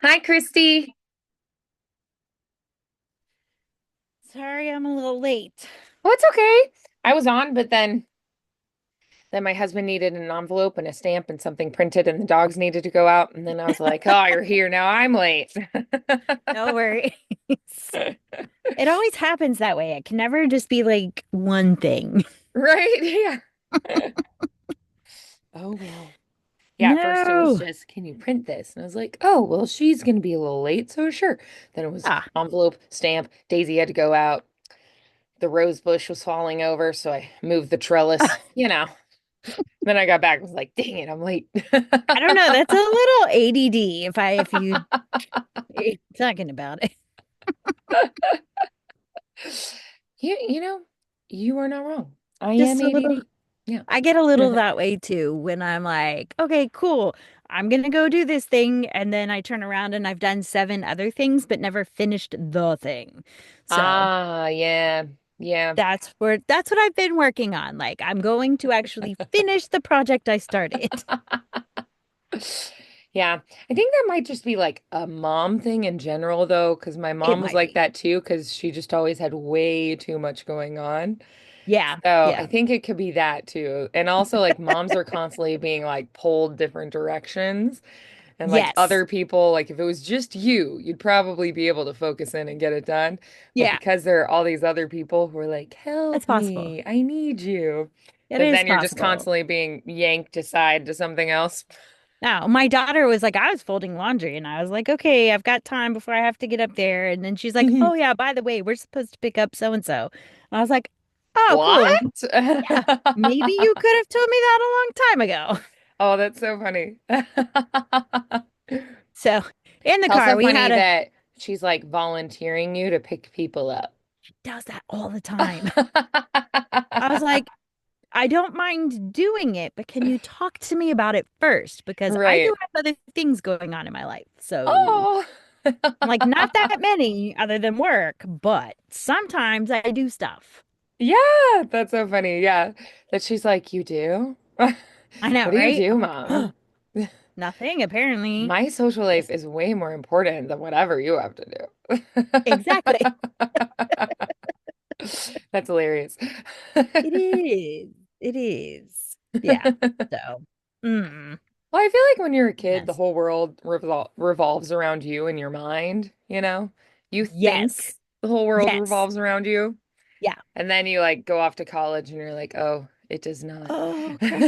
Hi, Christy. Sorry, I'm a little late. Oh, it's okay. I was on, but then my husband needed an envelope and a stamp and something printed, and the dogs needed to go out. And then I was like, "Oh, you're here now. I'm late." No worries. It always happens that way. It can never just be like one thing. Right? Yeah. Oh well. Yeah, at first it was No. just, "Can you print this?" And I was like, "Oh, well, she's gonna be a little late, so sure." Then it was Ah, envelope, stamp. Daisy had to go out. The rose bush was falling over, so I moved the trellis. Then I got back and was like, "Dang it, I'm late." I don't know. That's a little ADD if you talking about it. You know, you are not wrong. I am Just a little. ADD. Yeah. I get a little that way too when I'm like, okay, cool. I'm gonna go do this thing, and then I turn around and I've done seven other things but never finished the thing. So Ah, yeah. Yeah. that's what I've been working on. Like I'm going to actually finish the project I started. Yeah. I think that might just be like a mom thing in general, though, because my It mom was might like be. that too, because she just always had way too much going on. Yeah, So I yeah. think it could be that too. And also, like, moms are constantly being like pulled different directions. And like Yes. other people, like if it was just you, you'd probably be able to focus in and get it done. But Yeah, because there are all these other people who are like, that's help possible. me, I need you, It that is then you're just possible. constantly being yanked aside to something else. Now, my daughter was like, I was folding laundry and I was like, okay, I've got time before I have to get up there. And then she's like, oh, yeah, by the way, we're supposed to pick up so and so. And I was like, oh, cool. What? Yeah, maybe you could have told me that a long time ago. Oh, that's so funny. So in the It's car, also we funny had a, that she's like volunteering you to pick people up. she does that all the time. I was like, I don't mind doing it, but can you talk to me about it first? Because I do Right. have other things going on in my life. So, Oh. like, not that many other than work, but sometimes I do stuff. Yeah, that's so funny. Yeah. That she's like, you do? I know, What do you right? do, I'm like, Mom? oh, nothing, apparently. My social life Just is way more important than whatever you have to exactly. do. That's hilarious. It is. It is. Yeah. So, mm, Well, I feel like when you're a kid, the mess. whole world revolves around you and your mind, you know? You think Yes. the whole world Yes. revolves around you, Yeah. and then you like go off to college and you're like, "Oh, it does not." Oh, crap.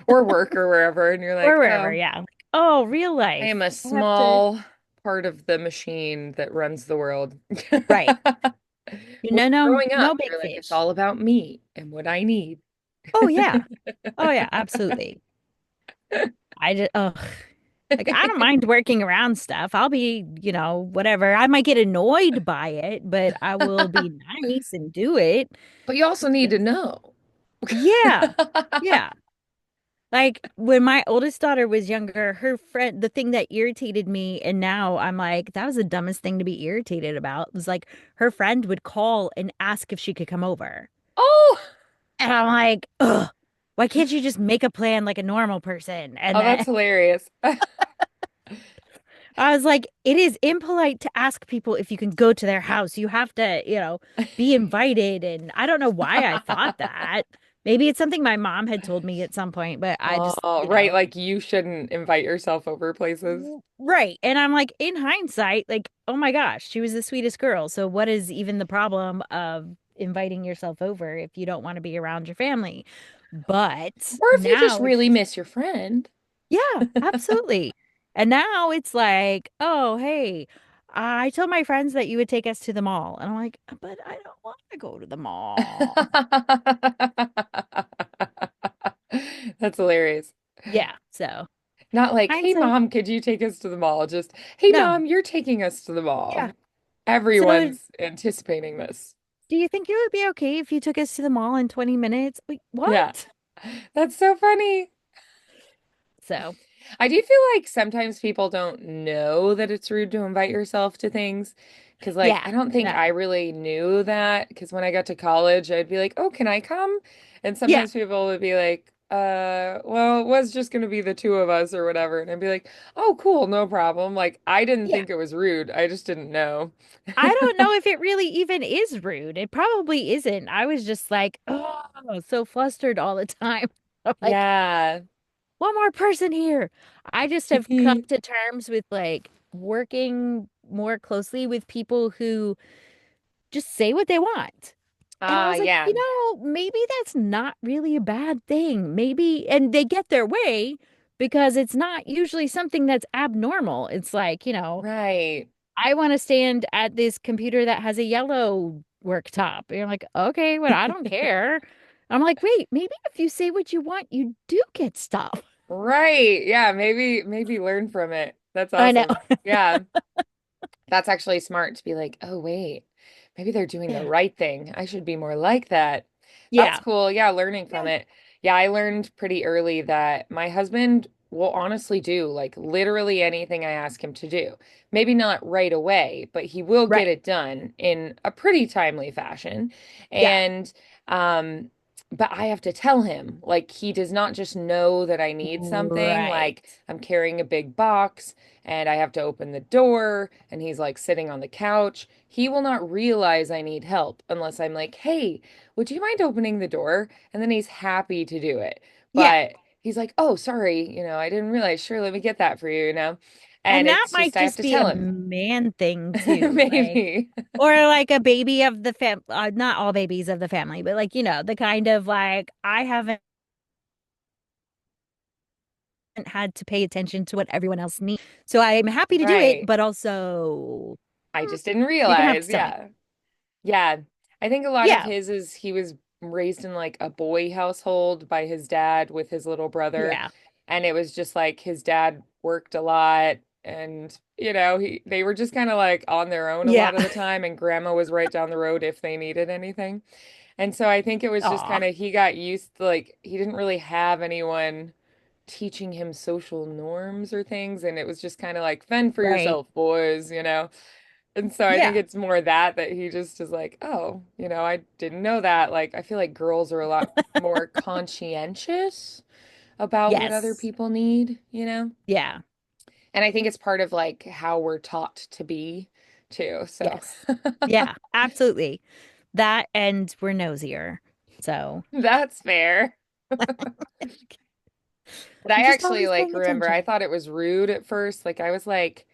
Or work or wherever, and you're Or like, wherever. "Oh, Yeah. Like, oh, real I life. am a I have to. small part of the machine that runs the world." Right. Well, growing No up, big you're like, it's fish. all about me and what I need. Oh yeah. Oh yeah, absolutely. I just like I don't mind working around stuff. I'll be, whatever. I might get annoyed by it, but I will be nice and do it. But you also need to know. Yeah. Yeah. Like when my oldest daughter was younger, her friend, the thing that irritated me, and now I'm like, that was the dumbest thing to be irritated about, was like her friend would call and ask if she could come over. Oh, And I'm like, ugh, why can't you just make a plan like a normal person? And oh, then that's hilarious. I was like, it is impolite to ask people if you can go to their house. You have to, be invited. And I don't know why I thought that. Maybe it's something my mom had told me at some point, but I just, Oh, right. Like you shouldn't invite yourself over places. right. And I'm like, in hindsight, like, oh my gosh, she was the sweetest girl. So what is even the problem of inviting yourself over if you don't want to be around your family? But Or if you just now really it's miss your friend. yeah, absolutely. And now it's like, oh, hey, I told my friends that you would take us to the mall. And I'm like, but I don't want to go to the mall. That's hilarious. Yeah. So Not like, hey, hindsight, mom, could you take us to the mall? Just, hey, no. mom, you're taking us to the Yeah. mall. So Everyone's anticipating this. do you think it would be okay if you took us to the mall in 20 minutes? Wait, Yeah, what? that's so funny. So I do feel like sometimes people don't know that it's rude to invite yourself to things. Because, like, yeah, I don't think I no. really knew that. Because when I got to college, I'd be like, oh, can I come? And Yeah. sometimes people would be like, well, it was just gonna be the two of us or whatever. And I'd be like, oh, cool, no problem. Like, I didn't Yeah. think it was rude. I just didn't know. I don't know if it really even is rude. It probably isn't. I was just like, oh, so flustered all the time. I'm like, Yeah. one more person here. I just have come to terms with like working more closely with people who just say what they want. And I was like, Yeah. maybe that's not really a bad thing. Maybe, and they get their way because it's not usually something that's abnormal. It's like, Right. I want to stand at this computer that has a yellow worktop. And you're like, okay, well, I don't care. I'm like, wait, maybe if you say what you want, you do get stuff. Right. Yeah, maybe learn from it. That's I know. awesome. Yeah. That's actually smart to be like, oh, wait, maybe they're doing the Yeah. right thing. I should be more like that. That's Yeah. cool. Yeah, learning Yeah. from it. Yeah, I learned pretty early that my husband will honestly do like literally anything I ask him to do. Maybe not right away, but he will get Right. it done in a pretty timely fashion. Yeah. And um but I have to tell him, like he does not just know that I need something, Right. like I'm carrying a big box and I have to open the door and he's like sitting on the couch. He will not realize I need help unless I'm like, "Hey, would you mind opening the door?" And then he's happy to do it. Yeah. But he's like, "Oh, sorry, I didn't realize. Sure, let me get that for you." And And that it's might just I have just to be a tell him. man thing too, like, Maybe. or like a baby of the not all babies of the family, but like, the kind of like, I haven't had to pay attention to what everyone else needs. So I'm happy to do it, Right. but also I just didn't you're gonna have to realize. tell me. Yeah. Yeah. I think a lot of Yeah. his is he was raised in like a boy household by his dad with his little brother. Yeah. And it was just like his dad worked a lot and they were just kind of like on their own a Yeah. lot of the time and grandma was right down the road if they needed anything. And so I think it was just Aw. kind of he got used to like he didn't really have anyone teaching him social norms or things and it was just kind of like fend for Right. yourself, boys. And so I think Yeah. it's more that he just is like, oh, I didn't know that. Like, I feel like girls are a lot more conscientious about what other Yes. people need. Yeah. And I think it's part of like how we're taught to be too. So Yes. Yeah. Absolutely. That, and we're nosier. So that's fair. But I'm I just actually always like paying remember I attention. thought it was rude at first. Like I was like,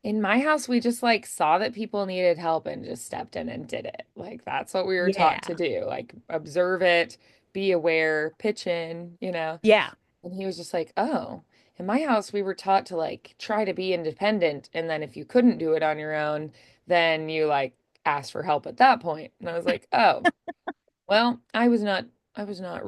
in my house, we just like saw that people needed help and just stepped in and did it. Like that's what we were taught to Yeah. do. Like observe it, be aware, pitch in. Yeah. And he was just like, "Oh, in my house, we were taught to like try to be independent, and then if you couldn't do it on your own, then you like asked for help at that point." And I was like, "Oh." Well, I was not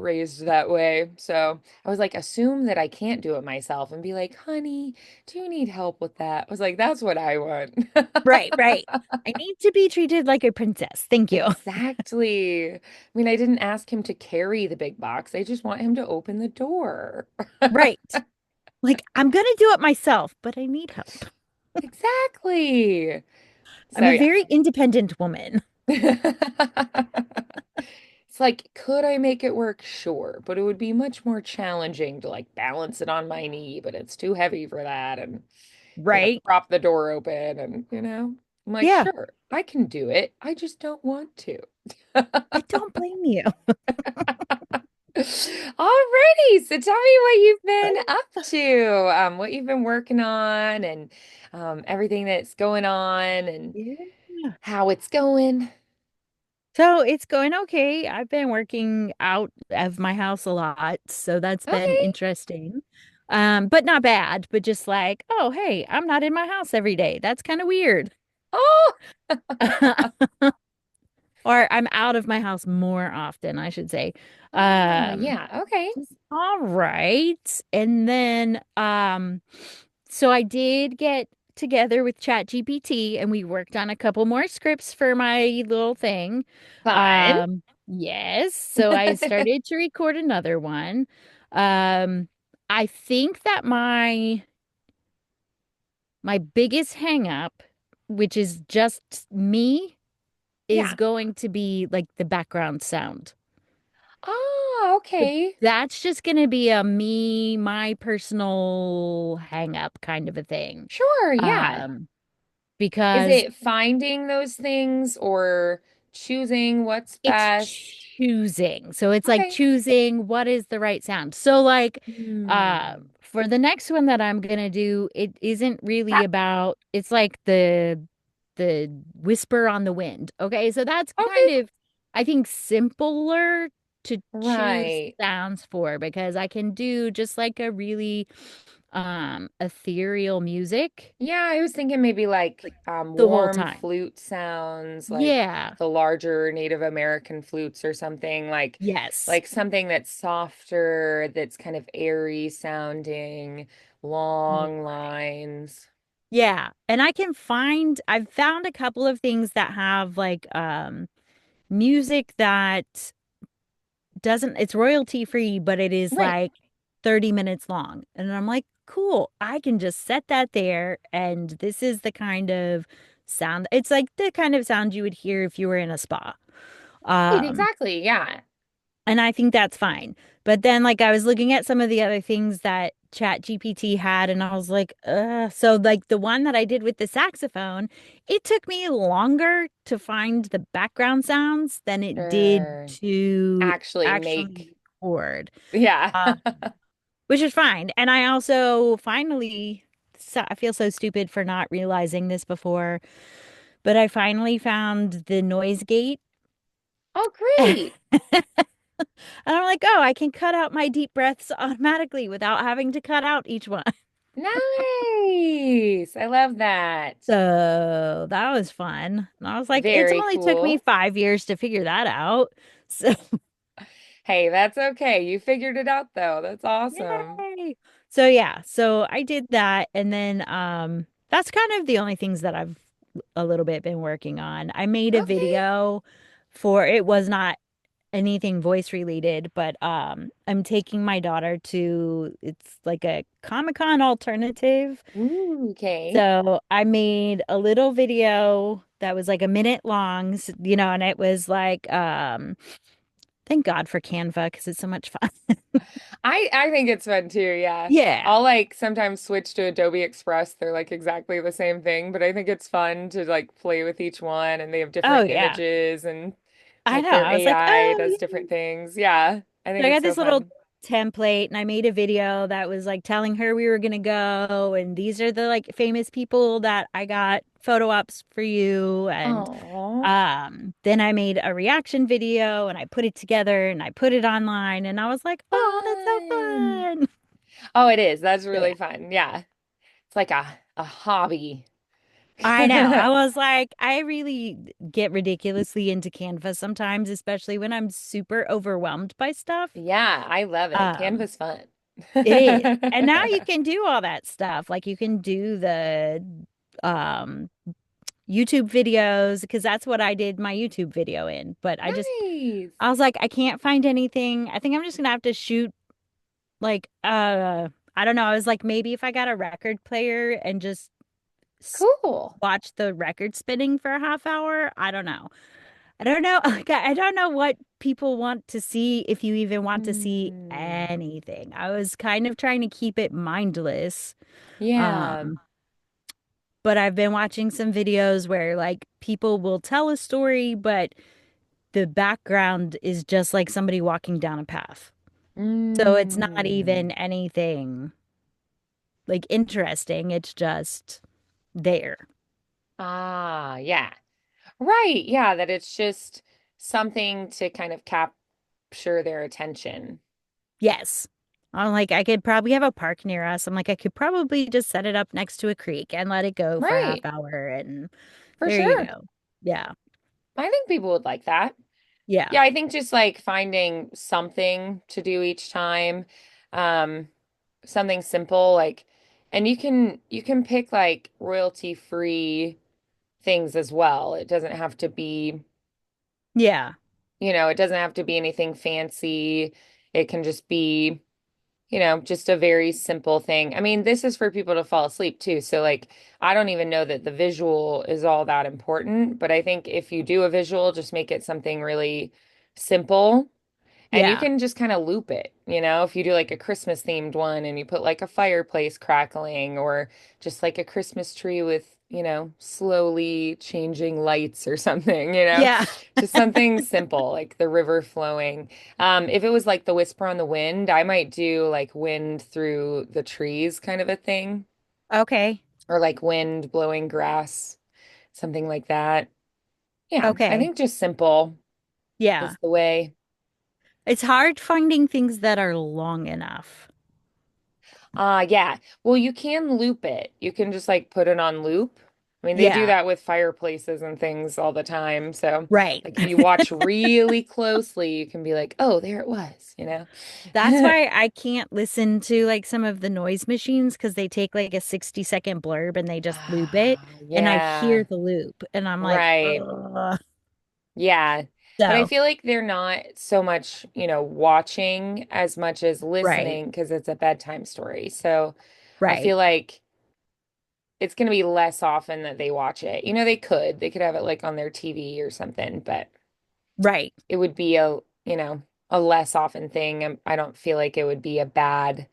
raised that way. So I was like, assume that I can't do it myself and be like, honey, do you need help with that? I was like, that's what I want. Right. Right. I need to be treated like a princess. Thank you. Exactly. I mean, I didn't ask him to carry the big box. I just want him to open the door. Right. Like, I'm gonna do it myself, but I need help. Exactly. I'm So a yeah. very independent woman. It's like, could I make it work? Sure, but it would be much more challenging to like balance it on my knee, but it's too heavy for that. And Right? prop the door open and I'm like, Yeah. sure, I can do it. I just don't want to. I don't blame you. Alrighty, so tell me what you've been up to, what you've been working on and everything that's going on and Yeah. how it's going. So it's going okay. I've been working out of my house a lot, so that's been Okay. interesting. But not bad, but just like, oh, hey, I'm not in my house every day. That's kind of weird. Oh, Or I'm out of my house more often, I should say. oh, Um, yeah, okay. all right. And then so I did get together with ChatGPT and we worked on a couple more scripts for my little thing. Fun. Yes, so I started to record another one. Um, I think that my biggest hang up, which is just me, is Yeah. going to be like the background sound. Oh, okay. That's just going to be a me, my personal hang up kind of a thing. Sure, yeah. Um, Is because it finding those things or choosing what's it's best? choosing. So it's like Okay. choosing what is the right sound. So like Hmm. for the next one that I'm gonna do, it isn't really about it's like the whisper on the wind. Okay. So that's Okay. kind of I think simpler to choose Right. sounds for because I can do just like a really ethereal music Yeah, I was thinking maybe like like the whole warm time. flute sounds, like Yeah. the larger Native American flutes or something Yes. like something that's softer, that's kind of airy sounding, long lines. Yeah, and I've found a couple of things that have like music that doesn't it's royalty free, but it is Right. like 30 minutes long. And I'm like, cool, I can just set that there and this is the kind of sound. It's like the kind of sound you would hear if you were in a spa. Right, Um exactly. Yeah. And I think that's fine. But then like I was looking at some of the other things that Chat GPT had and I was like, so like the one that I did with the saxophone, it took me longer to find the background sounds than it did Sure. to Actually actually make, record. yeah. Uh, which is fine. And I also finally I feel so stupid for not realizing this before, but I finally found the noise gate. Oh, great. And I'm like, oh, I can cut out my deep breaths automatically without having to cut out each one. Nice. I love that. So that was fun. And I was like, it's Very only took me cool. 5 years to figure that out. So Hey, that's okay. You figured it out though. That's awesome. yay. So yeah, so I did that. And then that's kind of the only things that I've a little bit been working on. I made a Okay. video for it was not anything voice related, but I'm taking my daughter to it's like a Comic-Con alternative. Ooh, okay. So I made a little video that was like a minute long, and it was like thank God for Canva because it's so much fun. I think it's fun too, yeah. Yeah. I'll like sometimes switch to Adobe Express. They're like exactly the same thing, but I think it's fun to like play with each one and they have Oh different yeah. images and I like know. their I was like, AI oh does yeah. different things. Yeah, I So think I it's got so this little fun. template and I made a video that was like telling her we were gonna go and these are the like famous people that I got photo ops for you and Oh. then I made a reaction video and I put it together and I put it online and I was like, oh, that's so Fun. fun. Oh, it is. That's So yeah. really fun. Yeah. It's like a hobby. I know. I was like, I really get ridiculously into Canva sometimes, especially when I'm super overwhelmed by stuff. Yeah, I love it. Um, Canva's fun. it is. And now you can do all that stuff. Like you can do the um YouTube videos because that's what I did my YouTube video in. But Nice. I was like, I can't find anything. I think I'm just gonna have to shoot like I don't know. I was like, maybe if I got a record player and just s- Cool. watch the record spinning for a half hour. I don't know. I don't know. Like, I don't know what people want to see if you even want to see Hmm. anything. I was kind of trying to keep it mindless. Yeah. Um, but I've been watching some videos where like people will tell a story, but the background is just like somebody walking down a path. So it's not Mm. even anything like interesting. It's just there. Ah, yeah. Right. Yeah, that it's just something to kind of capture their attention. Yes. I'm like, I could probably have a park near us. I'm like, I could probably just set it up next to a creek and let it go for a half Right. hour. And For there you sure. go. Yeah. I think people would like that. Yeah. Yeah, I think just like finding something to do each time, um, something simple like, and you can pick like royalty free things as well. It doesn't have to be, Yeah. it doesn't have to be anything fancy. It can just be, just a very simple thing. I mean, this is for people to fall asleep too. So like, I don't even know that the visual is all that important, but I think if you do a visual, just make it something really simple And you Yeah. can just kind of loop it, if you do like a Christmas themed one and you put like a fireplace crackling or just like a Christmas tree with, slowly changing lights or something, Yeah. just something simple like the river flowing. If it was like the whisper on the wind, I might do like wind through the trees kind of a thing Okay. or like wind blowing grass, something like that. Yeah, I Okay. think just simple Yeah. is the way. It's hard finding things that are long enough. Yeah. Well, you can loop it. You can just like put it on loop. I mean, they do Yeah. that with fireplaces and things all the time. So, Right. like if you watch really closely, you can be like, "Oh, there it was." That's why I can't listen to like some of the noise machines because they take like a 60-second blurb and they just loop it. Ah, And I hear yeah. the loop and I'm like, Right. ugh. Yeah. But I So, feel like they're not so much, watching as much as right. listening because it's a bedtime story. So, I Right. feel like it's going to be less often that they watch it. They could have it like on their TV or something, but Right. it would be a less often thing. I don't feel like it would be a bad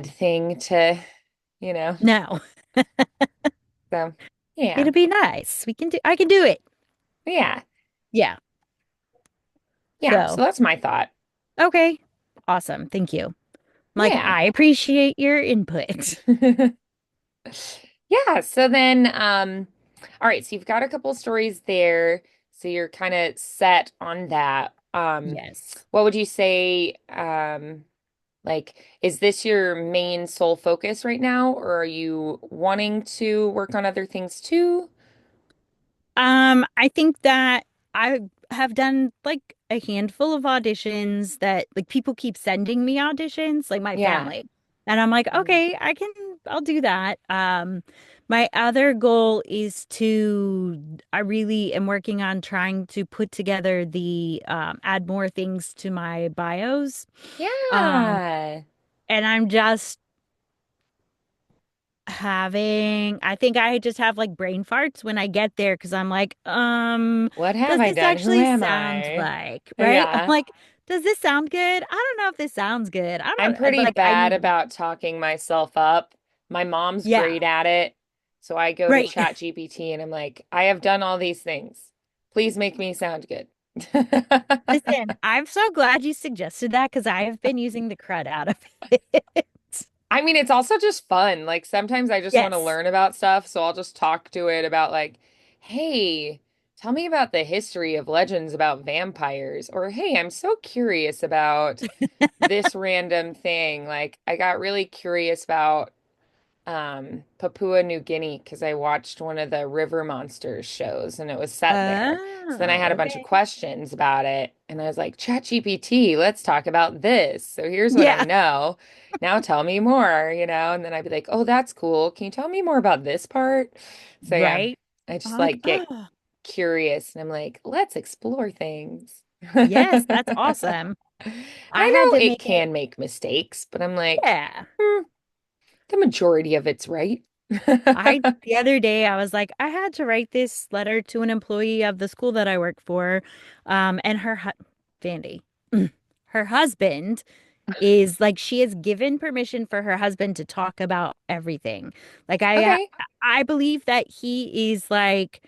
thing to, you know. No, So, yeah. it'll be nice. I can do it. Yeah. Yeah. Yeah. So So, that's my thought. okay. Awesome. Thank you. Like, Yeah. I appreciate your input. Yeah, so then all right, so you've got a couple stories there. So you're kind of set on that. Yes. What would you say like is this your main sole focus right now or are you wanting to work on other things too? I think that I have done like a handful of auditions that like people keep sending me auditions, like my Yeah. family. And I'm like, Mhm. okay, I'll do that. My other goal is I really am working on trying to put together add more things to my bios. Um, Yeah. and I'm just I think I just have like brain farts when I get there because I'm like, What have does I this done? Who actually am sound I? like, right? I'm Yeah. like, does this sound good? I don't know if this sounds good. I I'm don't pretty like I bad need about talking myself up. My mom's yeah, great at it. So I go to right. Chat GPT and I'm like, I have done all these things. Please make me sound good. Listen, I'm so glad you suggested that because I have been using the crud out of it. I mean, it's also just fun. Like sometimes I just want to Yes. learn about stuff, so I'll just talk to it about like, hey, tell me about the history of legends about vampires, or hey, I'm so curious about this random thing. Like I got really curious about Papua New Guinea because I watched one of the River Monsters shows and it was set there. So then I had Oh, a bunch of okay. questions about it and I was like, ChatGPT, let's talk about this. So here's what I Yeah, know. Now tell me more. And then I'd be like, oh, that's cool. Can you tell me more about this part? So yeah, right. I I'm just like, like get oh, curious and I'm like, let's explore things. yes, that's awesome. I I had know to it make it. can make mistakes, but I'm like, Yeah. the majority of it's right. The other day I was like, I had to write this letter to an employee of the school that I work for. And Vandi, her husband is like, she has given permission for her husband to talk about everything. Like, Okay. I believe that he is like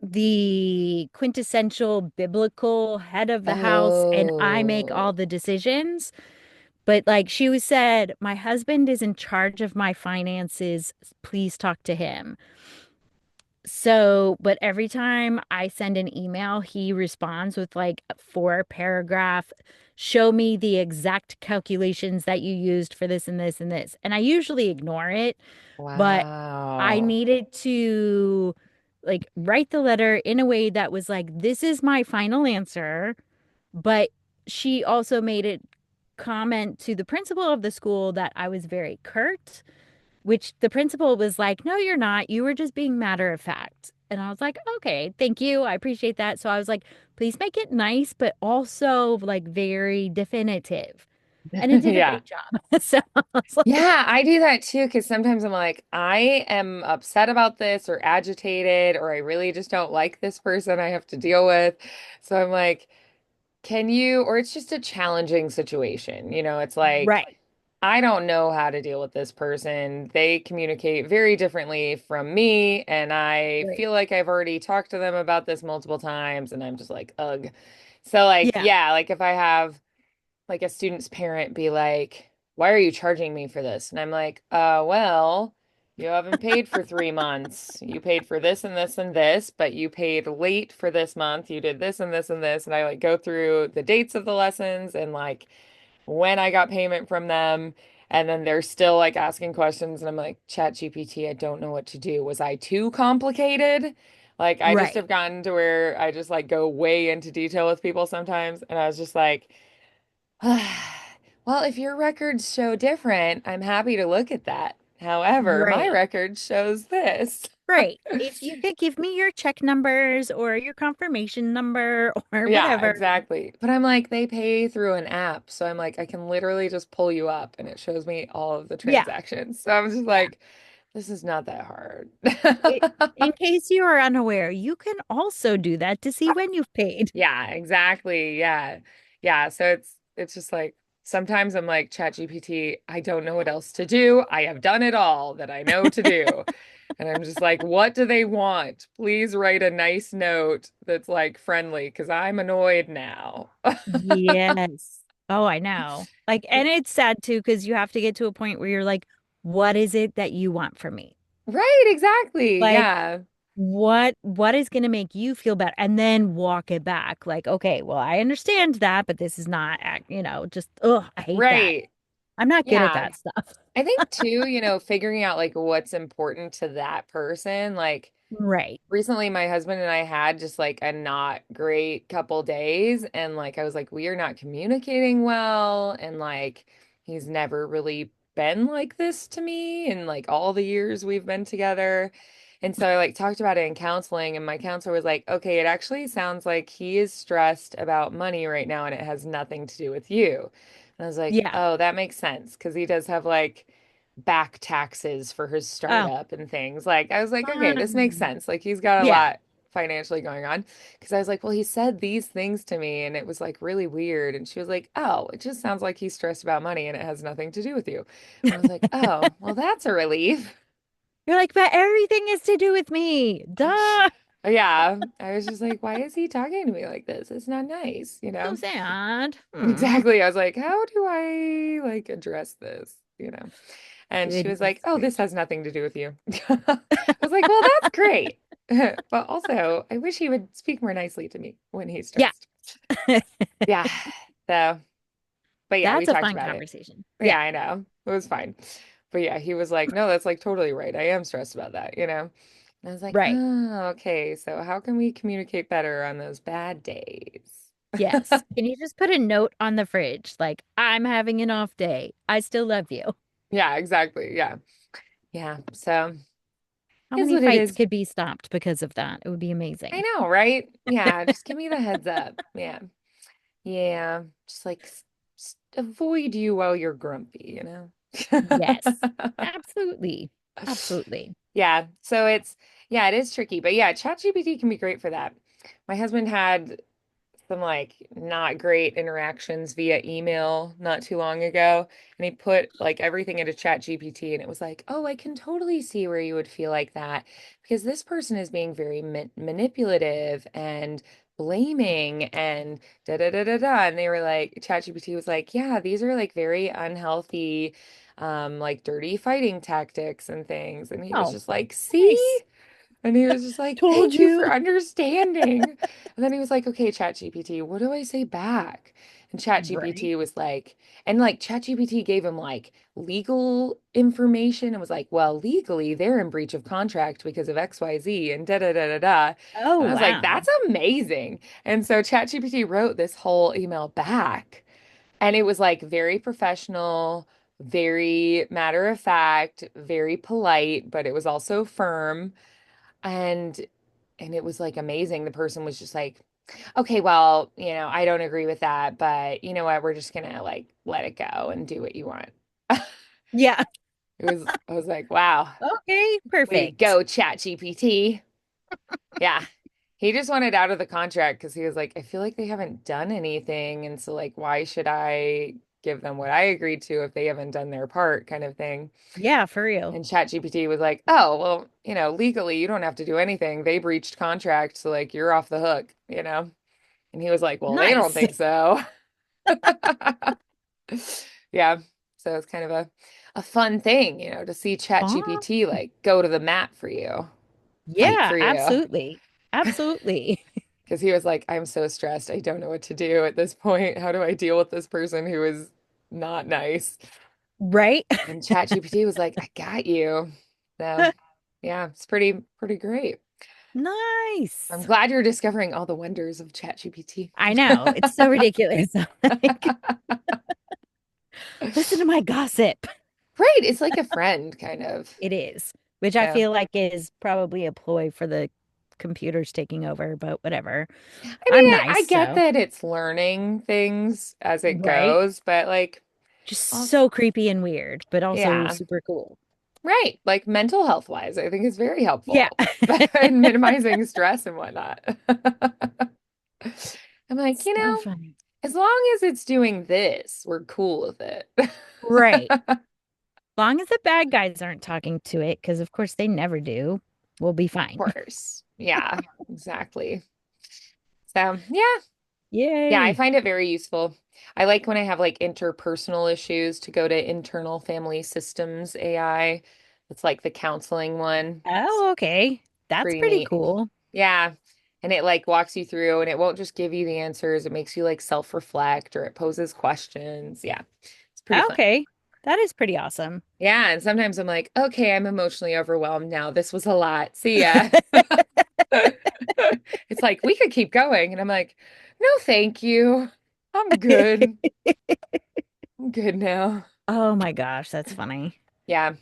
the quintessential biblical head of the house, and I make all Oh, the decisions. But like said, my husband is in charge of my finances. Please talk to him. So, but every time I send an email, he responds with like a 4 paragraph, show me the exact calculations that you used for this and this and this. And I usually ignore it, but I wow. needed to like write the letter in a way that was like, this is my final answer. But she also made it comment to the principal of the school that I was very curt, which the principal was like, no, you're not. You were just being matter of fact. And I was like, okay, thank you. I appreciate that. So I was like, please make it nice, but also like very definitive. And it did a Yeah. great job. So I was like, Yeah, I do that too because sometimes I'm like, I am upset about this or agitated or I really just don't like this person I have to deal with. So I'm like, can you, or it's just a challenging situation. It's like, Right. I don't know how to deal with this person. They communicate very differently from me, and I Right. feel like I've already talked to them about this multiple times, and I'm just like, ugh. So, like, Yeah. yeah, like if I have like a student's parent be like, why are you charging me for this? And I'm like, well, you haven't paid for 3 months. You paid for this and this and this, but you paid late for this month. You did this and this and this. And I like go through the dates of the lessons and like when I got payment from them. And then they're still like asking questions. And I'm like, Chat GPT, I don't know what to do. Was I too complicated? Like, I just Right. have gotten to where I just like go way into detail with people sometimes. And I was just like, well, if your records show different, I'm happy to look at that. However, my Right. record shows this. Right. If you could give me your check numbers or your confirmation number or Yeah, whatever. exactly. But I'm like, they pay through an app. So I'm like, I can literally just pull you up and it shows me all of the Yeah. transactions. So I'm just Yeah. like, this is not that hard. It, in case you are unaware, you can also do that to see when you've paid. Yeah, exactly. Yeah. Yeah. So it's just like sometimes I'm like, ChatGPT, I don't know what else to do. I have done it all that I know to do. And I'm just like, what do they want? Please write a nice note that's like friendly because I'm annoyed now. Yes. Oh, I know. Like, and it's sad too, because you have to get to a point where you're like, what is it that you want from me? Right, exactly. Like, Yeah. what is going to make you feel better? And then walk it back. Like, okay, well, I understand that, but this is not, just, I hate that. Right. I'm not good at Yeah. that stuff. I think too, figuring out like what's important to that person, like Right. recently my husband and I had just like a not great couple days and like I was like we are not communicating well and like he's never really been like this to me in like all the years we've been together. And so I like talked about it in counseling and my counselor was like, "Okay, it actually sounds like he is stressed about money right now and it has nothing to do with you." And I was like, Yeah. "Oh, that makes sense because he does have like back taxes for his Oh, startup and things. Like, I was like, okay, this makes fun. sense. Like, he's got a Yeah. lot financially going on. Because I was like, well, he said these things to me and it was like really weird. And she was like, oh, it just sounds like he's stressed about money and it has nothing to do with you. And I was like, oh, well, that's a relief. You're like, but everything is to do with me. Duh. Yeah. I was just like, why is he talking to me like this? It's not nice, you So know? sad. Hmm. Exactly. I was like, how do I like address this? And she was Goodness like, oh, this has gracious. nothing to do with you. I was like, well, that's great. But also, I wish he would speak more nicely to me when he's Yeah. stressed. Yeah. So, but yeah, we That's a talked fun about it. conversation. Yeah. Yeah, I know. It was fine. But yeah, he was like, no, that's like totally right. I am stressed about that. And I was like, Right. oh, okay. So how can we communicate better on those bad days? Yes. Can you just put a note on the fridge like, I'm having an off day. I still love you. Yeah, exactly. Yeah. Yeah. So How is many what it fights is. could be stopped because of that? It would be I amazing. know, right? Yeah, just give me the heads up. Yeah. Yeah. Just like avoid you while you're grumpy? Yes. Absolutely. Absolutely. Yeah. So yeah, it is tricky. But yeah, ChatGPT can be great for that. My husband had some like not great interactions via email not too long ago. And he put like everything into Chat GPT and it was like, oh, I can totally see where you would feel like that because this person is being very manipulative and blaming and da da da da da. And they were like, Chat GPT was like, yeah, these are like very unhealthy, like dirty fighting tactics and things. And he was Oh, just like, see? nice. And he was just like, Told thank you for you. understanding. And then he was like, okay, ChatGPT, what do I say back? And Right. ChatGPT was like, and like ChatGPT gave him like legal information and was like, well, legally they're in breach of contract because of XYZ and da da da da da. Oh, And I was like, wow. that's amazing. And so ChatGPT wrote this whole email back. And it was like very professional, very matter of fact, very polite, but it was also firm. And it was like amazing. The person was just like, okay, well, I don't agree with that, but you know what? We're just gonna like let it go and do what you want. Yeah. I was like, wow, Okay, way to perfect. go, Chat GPT. Yeah. He just wanted out of the contract because he was like, I feel like they haven't done anything. And so, like, why should I give them what I agreed to if they haven't done their part, kind of thing. Yeah, for real. And ChatGPT was like, oh, well, legally, you don't have to do anything. They breached contract. So, like, you're off the hook. And he was like, well, they don't Nice. think so. Yeah. So it's kind of a fun thing, to see Aw. ChatGPT like go to the mat for you, fight Yeah, for you. absolutely. Absolutely. Because he was like, I'm so stressed. I don't know what to do at this point. How do I deal with this person who is not nice? Right? And ChatGPT was like, I got you. So yeah, it's pretty great. I'm Nice. glad you're discovering all the wonders of ChatGPT. I know. It's so ridiculous. Like, listen to my gossip. Right. It's like a friend, kind of. It is, which I So, feel like is probably a ploy for the computers taking over, but whatever. I mean, I'm I nice, get so. that it's learning things as it Right? goes, but like, Just also, so creepy and weird, but also yeah, super cool. right. Like mental health wise, I think it's very Yeah. helpful in minimizing stress and whatnot. I'm like, So funny. as long as it's doing this, we're cool with it. Right. Long as the bad guys aren't talking to it, because of course they never do, we'll be Of fine. course. Yeah, exactly. So, yeah. Yeah, I Yay. find it very useful. I like when I have like interpersonal issues to go to internal family systems AI. It's like the counseling one. It's Oh, okay. That's pretty pretty neat. cool. Yeah. And it like walks you through and it won't just give you the answers. It makes you like self-reflect or it poses questions. Yeah. It's pretty fun. Okay. That is pretty awesome. Yeah. And sometimes I'm like, okay, I'm emotionally overwhelmed now. This was a lot. See ya. It's like, we could keep going. And I'm like, no, thank you. I'm good. I'm good now. Oh my gosh, that's funny. Yeah.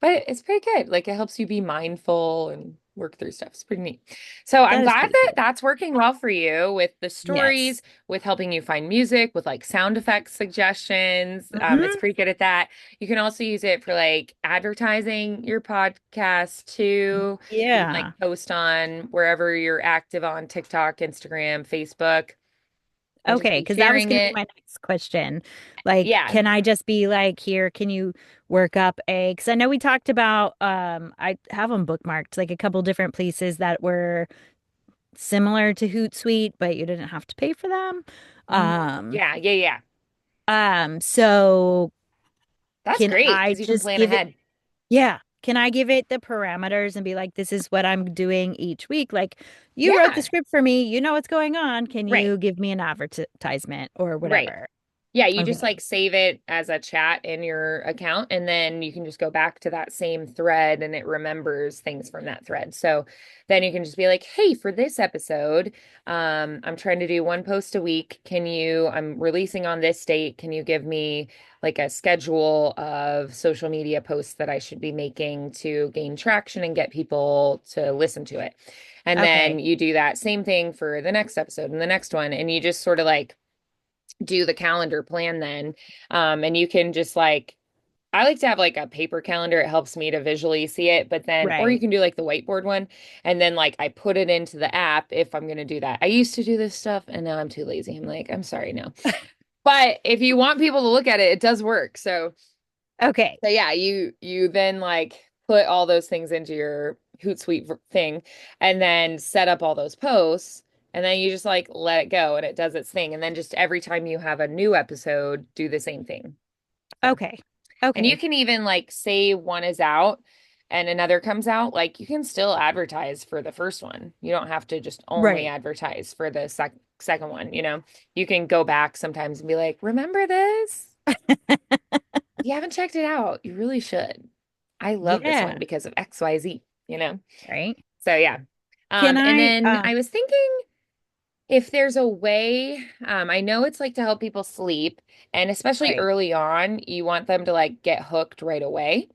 But it's pretty good. Like it helps you be mindful and work through stuff. It's pretty neat. So I'm That is glad pretty that cool. that's working well for you with the stories, Yes. with helping you find music, with like sound effects suggestions. It's Hmm. pretty good at that. You can also use it for like advertising your podcast too. You can like Yeah. post on wherever you're active on TikTok, Instagram, Facebook, and just Okay, be because that was sharing going to be it. my next question. Like, Yeah. can I just be like, here, can you work up a, because I know we talked about, I have them bookmarked, like a couple different places that were similar to Hootsuite, but you didn't have to pay for them. Um, Yeah, yeah, yeah. so That's can great I because you can just plan give it, ahead. yeah, can I give it the parameters and be like, this is what I'm doing each week? Like, you wrote the Yeah, script for me, you know what's going on. Can right, you give me an advertisement or right. whatever? Yeah, you just Okay. like save it as a chat in your account, and then you can just go back to that same thread and it remembers things from that thread. So then you can just be like, hey, for this episode, I'm trying to do one post a week. I'm releasing on this date. Can you give me like a schedule of social media posts that I should be making to gain traction and get people to listen to it? And then Okay. you do that same thing for the next episode and the next one, and you just sort of like do the calendar plan then. And you can just like, I like to have like a paper calendar. It helps me to visually see it, but then, or you Right. can do like the whiteboard one. And then like I put it into the app if I'm going to do that. I used to do this stuff and now I'm too lazy. I'm like, I'm sorry, no. But if you want people to look at it, it does work. Okay. So yeah, you then like put all those things into your Hootsuite thing and then set up all those posts and then you just like let it go and it does its thing and then just every time you have a new episode, do the same thing. So, Okay. and you Okay. can even like say one is out and another comes out, like you can still advertise for the first one. You don't have to just only Right. advertise for the second one. You can go back sometimes and be like, "Remember this? If you haven't checked it out, you really should. I love this one Yeah. because of XYZ. Right. So yeah. Can And I then I was thinking if there's a way, I know it's like to help people sleep, and especially right. early on, you want them to like get hooked right away.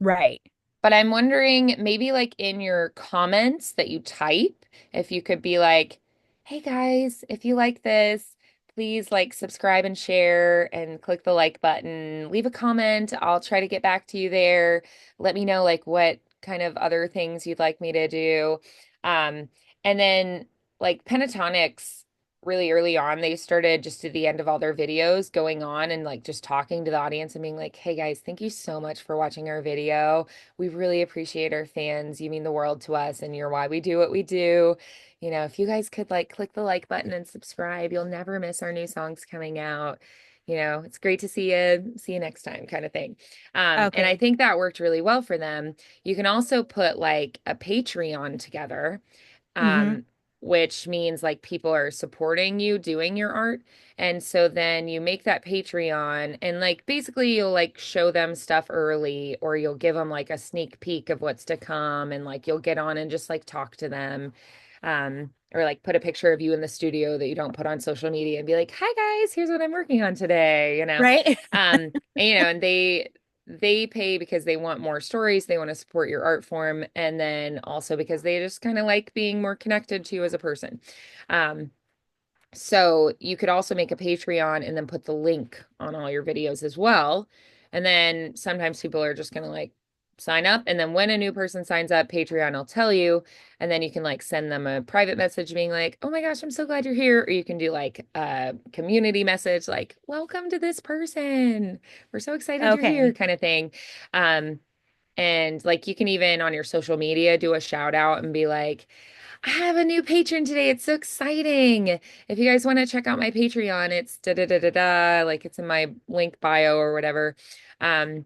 Right. But I'm wondering maybe like in your comments that you type, if you could be like, hey guys, if you like this, please like subscribe and share and click the like button. Leave a comment. I'll try to get back to you there. Let me know like what kind of other things you'd like me to do. Um, and then like Pentatonics really early on, they started just at the end of all their videos going on and like just talking to the audience and being like, hey guys, thank you so much for watching our video. We really appreciate our fans. You mean the world to us and you're why we do what we do. You know, if you guys could like click the like button and subscribe, you'll never miss our new songs coming out. You know, it's great to see you. See you next time, kind of thing. And I Okay. think that worked really well for them. You can also put like a Patreon together, Hmm. um, which means like people are supporting you doing your art. And so then you make that Patreon and like basically you'll like show them stuff early or you'll give them like a sneak peek of what's to come and like you'll get on and just like talk to them. Or like put a picture of you in the studio that you don't put on social media and be like, "Hi guys, here's what I'm working on today," you know. Right. And they pay because they want more stories, they want to support your art form, and then also because they just kind of like being more connected to you as a person. Um, so you could also make a Patreon and then put the link on all your videos as well. And then sometimes people are just going to like sign up. And then when a new person signs up, Patreon will tell you. And then you can like send them a private message being like, oh my gosh, I'm so glad you're here. Or you can do like a community message like, welcome to this person. We're so excited you're here, Okay. kind of thing. Um, and like you can even on your social media do a shout out and be like, I have a new patron today. It's so exciting. If you guys want to check out my Patreon, it's da da da da da, like it's in my link bio or whatever. Um,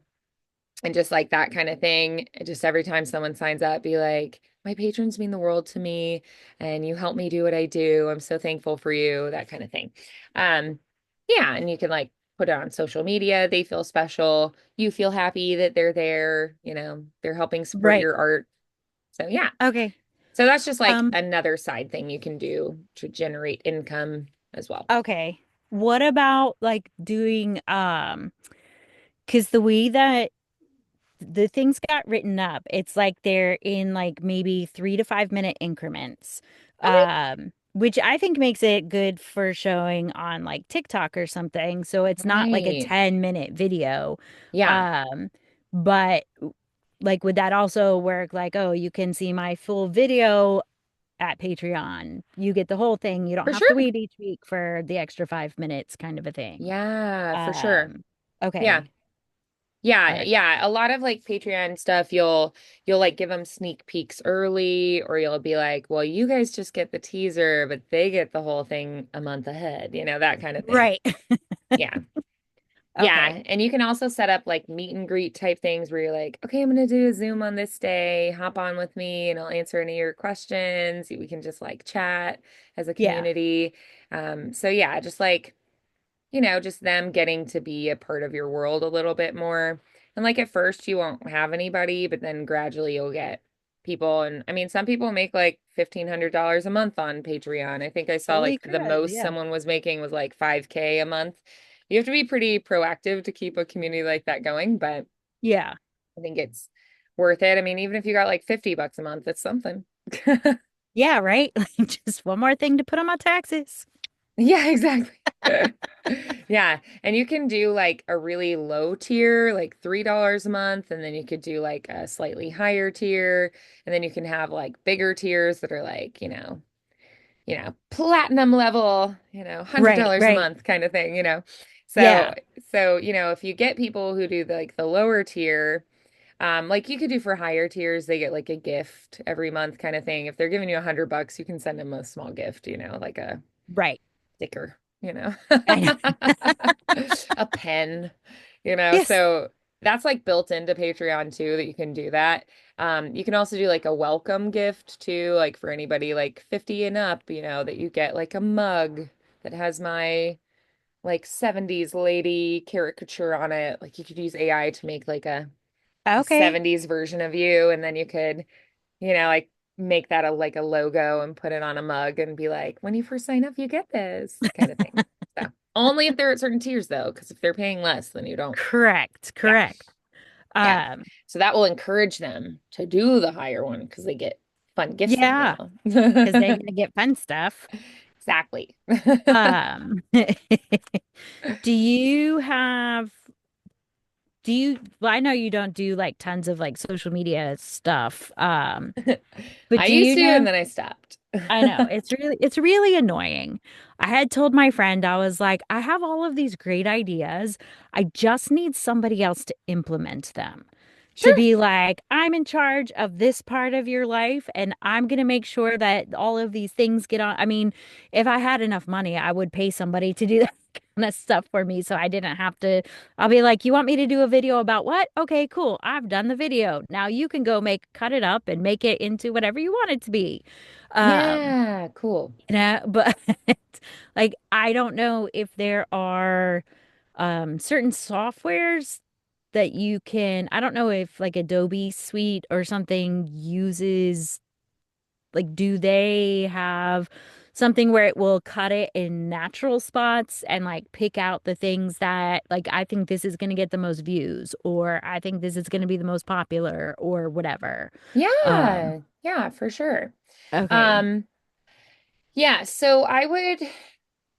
and just like that kind of thing. Just every time someone signs up, be like, my patrons mean the world to me, and you help me do what I do. I'm so thankful for you, that kind of thing. Um, yeah, and you can like put it on social media. They feel special. You feel happy that they're there, you know, they're helping support Right. your art. So yeah. Okay. So that's just like Um, another side thing you can do to generate income as well. okay. What about like doing because the way that the things got written up, it's like they're in like maybe 3 to 5 minute increments. Okay. Which I think makes it good for showing on like TikTok or something. So it's not like a Right. 10-minute video. Yeah. Um, but like would that also work like, oh, you can see my full video at Patreon. You get the whole thing. You don't For have to sure. wait each week for the extra 5 minutes kind of a thing. Yeah, for sure. Um, Yeah. okay. Yeah, Uh, yeah. A lot of like Patreon stuff, you'll like give them sneak peeks early, or you'll be like, well, you guys just get the teaser, but they get the whole thing a month ahead, you know, that kind of thing. right. Yeah. Okay. Yeah. And you can also set up like meet and greet type things where you're like, okay, I'm gonna do a Zoom on this day, hop on with me and I'll answer any of your questions. We can just like chat as a Yeah. community. So yeah, just like you know, just them getting to be a part of your world a little bit more. And like at first you won't have anybody, but then gradually you'll get people. And I mean, some people make like $1,500 a month on Patreon. I think I saw Holy like the crap. most Yeah. someone was making was like 5K a month. You have to be pretty proactive to keep a community like that going, but Yeah. I think it's worth it. I mean, even if you got like $50 a month, it's something. Yeah, right. Like just one more thing to put on my taxes. Yeah, exactly. Yeah, and you can do like a really low tier, like $3 a month, and then you could do like a slightly higher tier, and then you can have like bigger tiers that are like, platinum level, hundred Right, dollars a right. month kind of thing, you know. So, Yeah. if you get people who do like the lower tier, like you could do for higher tiers, they get like a gift every month kind of thing. If they're giving you $100, you can send them a small gift, like a Right. sticker, I know. a pen, Yes. so that's like built into Patreon too, that you can do that. You can also do like a welcome gift too, like for anybody like 50 and up, that you get like a mug that has my like 70s lady caricature on it. Like you could use AI to make like a Okay. 70s version of you, and then you could like make that a like a logo and put it on a mug and be like, when you first sign up, you get this kind of thing. So only if they're at certain tiers though, because if they're paying less, then you don't. Correct. Yeah. Correct. Yeah. Um, So that will encourage them to do the higher one because they get fun gifts in the yeah, mail. because they're gonna get fun stuff. Exactly. Um, do you have do you, well, I know you don't do like tons of like social media stuff. But I do used you to, and know, then I stopped. I know it's really annoying. I had told my friend, I was like, I have all of these great ideas. I just need somebody else to implement them. To Sure. be like, I'm in charge of this part of your life and I'm going to make sure that all of these things get on. I mean, if I had enough money, I would pay somebody to do that kind of stuff for me so I didn't have to. I'll be like, you want me to do a video about what? Okay, cool. I've done the video. Now you can go cut it up and make it into whatever you want it to be. Um, Yeah, cool. but like I don't know if there are certain softwares that you can, I don't know if like Adobe Suite or something uses, like do they have something where it will cut it in natural spots and like pick out the things that like I think this is going to get the most views or I think this is going to be the most popular or whatever. Um, Yeah, yeah, for sure. okay. Um, yeah, so I would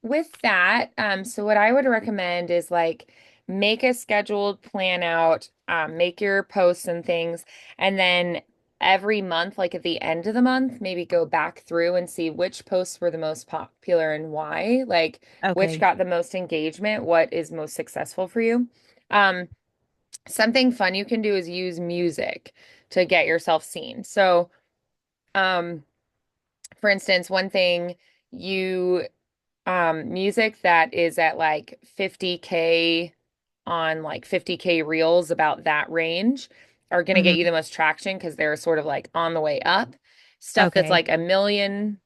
with that, so what I would recommend is like make a scheduled plan out, make your posts and things, and then every month, like at the end of the month, maybe go back through and see which posts were the most popular and why, like which Okay. got the most engagement, what is most successful for you. Um, Something fun you can do is use music to get yourself seen. So, um, for instance, one thing you music that is at like 50K on like 50K reels about that range are going to get you Hmm. the most traction because they're sort of like on the way up. Stuff that's Okay. like a million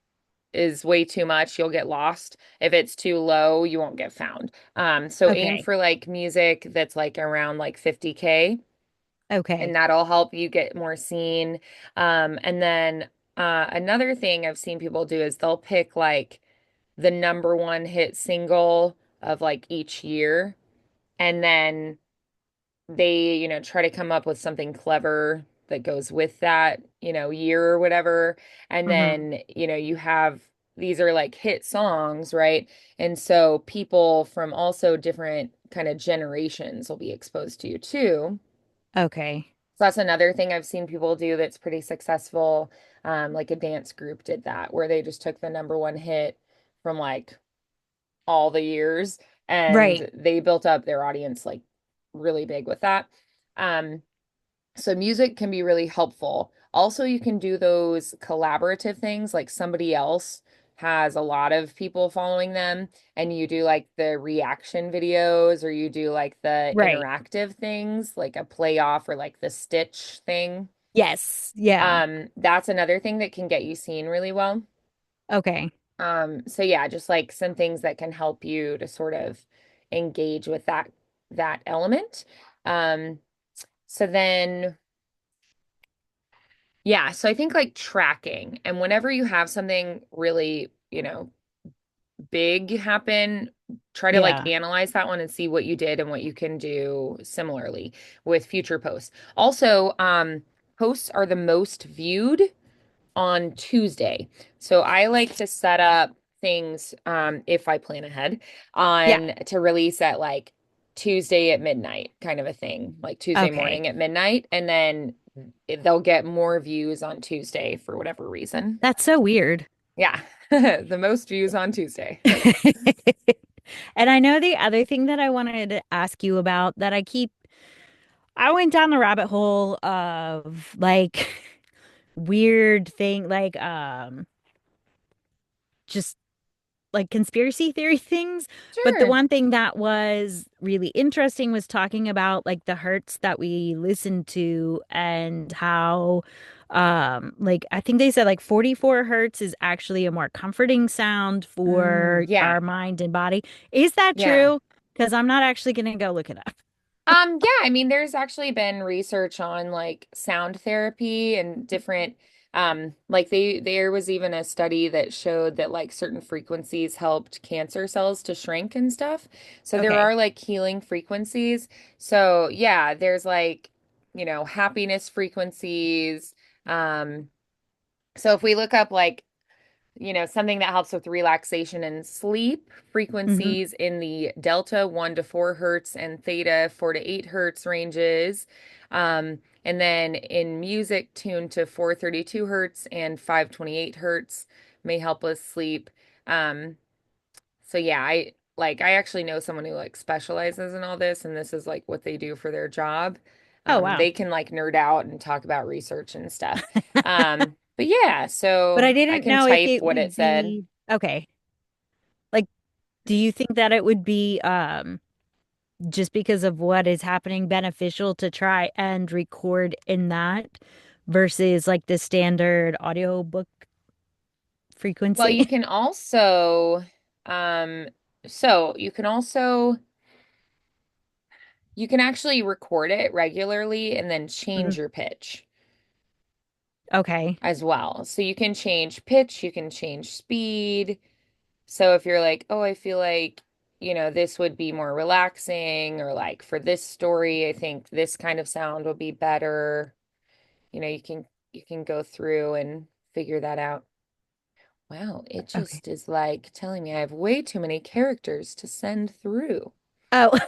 is way too much, you'll get lost. If it's too low, you won't get found. So aim Okay. for like music that's like around like 50K, and Okay. that'll help you get more seen. And then another thing I've seen people do is they'll pick like the number one hit single of like each year, and then they, try to come up with something clever that goes with that, year or whatever. And Hmm. then, you have these are like hit songs, right? And so people from also different kind of generations will be exposed to you too. Okay. So that's another thing I've seen people do that's pretty successful. Like a dance group did that, where they just took the number one hit from like all the years Right. and they built up their audience like really big with that. Um, so music can be really helpful. Also, you can do those collaborative things like somebody else has a lot of people following them and you do like the reaction videos or you do like the Right. interactive things like a play off or like the Stitch thing. Yes. Yeah. That's another thing that can get you seen really well. Okay. So yeah, just like some things that can help you to sort of engage with that element. Um, so then yeah, so I think like tracking and whenever you have something really, big happen, try to like Yeah. analyze that one and see what you did and what you can do similarly with future posts. Also, posts are the most viewed on Tuesday. So I like to set up things if I plan ahead Yeah. on to release at like Tuesday at midnight, kind of a thing, like Tuesday Okay. morning at midnight, and then they'll get more views on Tuesday for whatever reason. That's so weird. Yeah, the most views on Tuesday. And I know the other thing that I wanted to ask you about that I went down the rabbit hole of like weird thing, like just like conspiracy theory things. But the Sure. one thing that was really interesting was talking about like the hertz that we listen to and how like I think they said like 44 hertz is actually a more comforting sound for Yeah, our mind and body. Is that yeah. true? Because I'm not actually gonna go look it up. Yeah, I mean, there's actually been research on like sound therapy and different, like there was even a study that showed that like certain frequencies helped cancer cells to shrink and stuff. So there Okay. are like healing frequencies. So yeah, there's like, happiness frequencies. Um, so if we look up like something that helps with relaxation and sleep. Hmm. Frequencies in the delta 1 to 4 hertz and theta 4 to 8 hertz ranges. And then in music, tuned to 432 hertz and 528 hertz may help with sleep. Um, so yeah, I actually know someone who like specializes in all this, and this is like what they do for their job. Oh, wow. They can like nerd out and talk about research and stuff. But yeah, But so I I didn't can know if type it what it would said. be okay. Like, do you think that it would be just because of what is happening beneficial to try and record in that versus like the standard audiobook Well, frequency? um, so you can actually record it regularly and then change Mhm. your pitch Okay. as well. So you can change pitch, you can change speed. So if you're like, oh, I feel like, this would be more relaxing, or like for this story, I think this kind of sound would be better. You can go through and figure that out. Wow, it Okay. just is like telling me I have way too many characters to send through. Oh.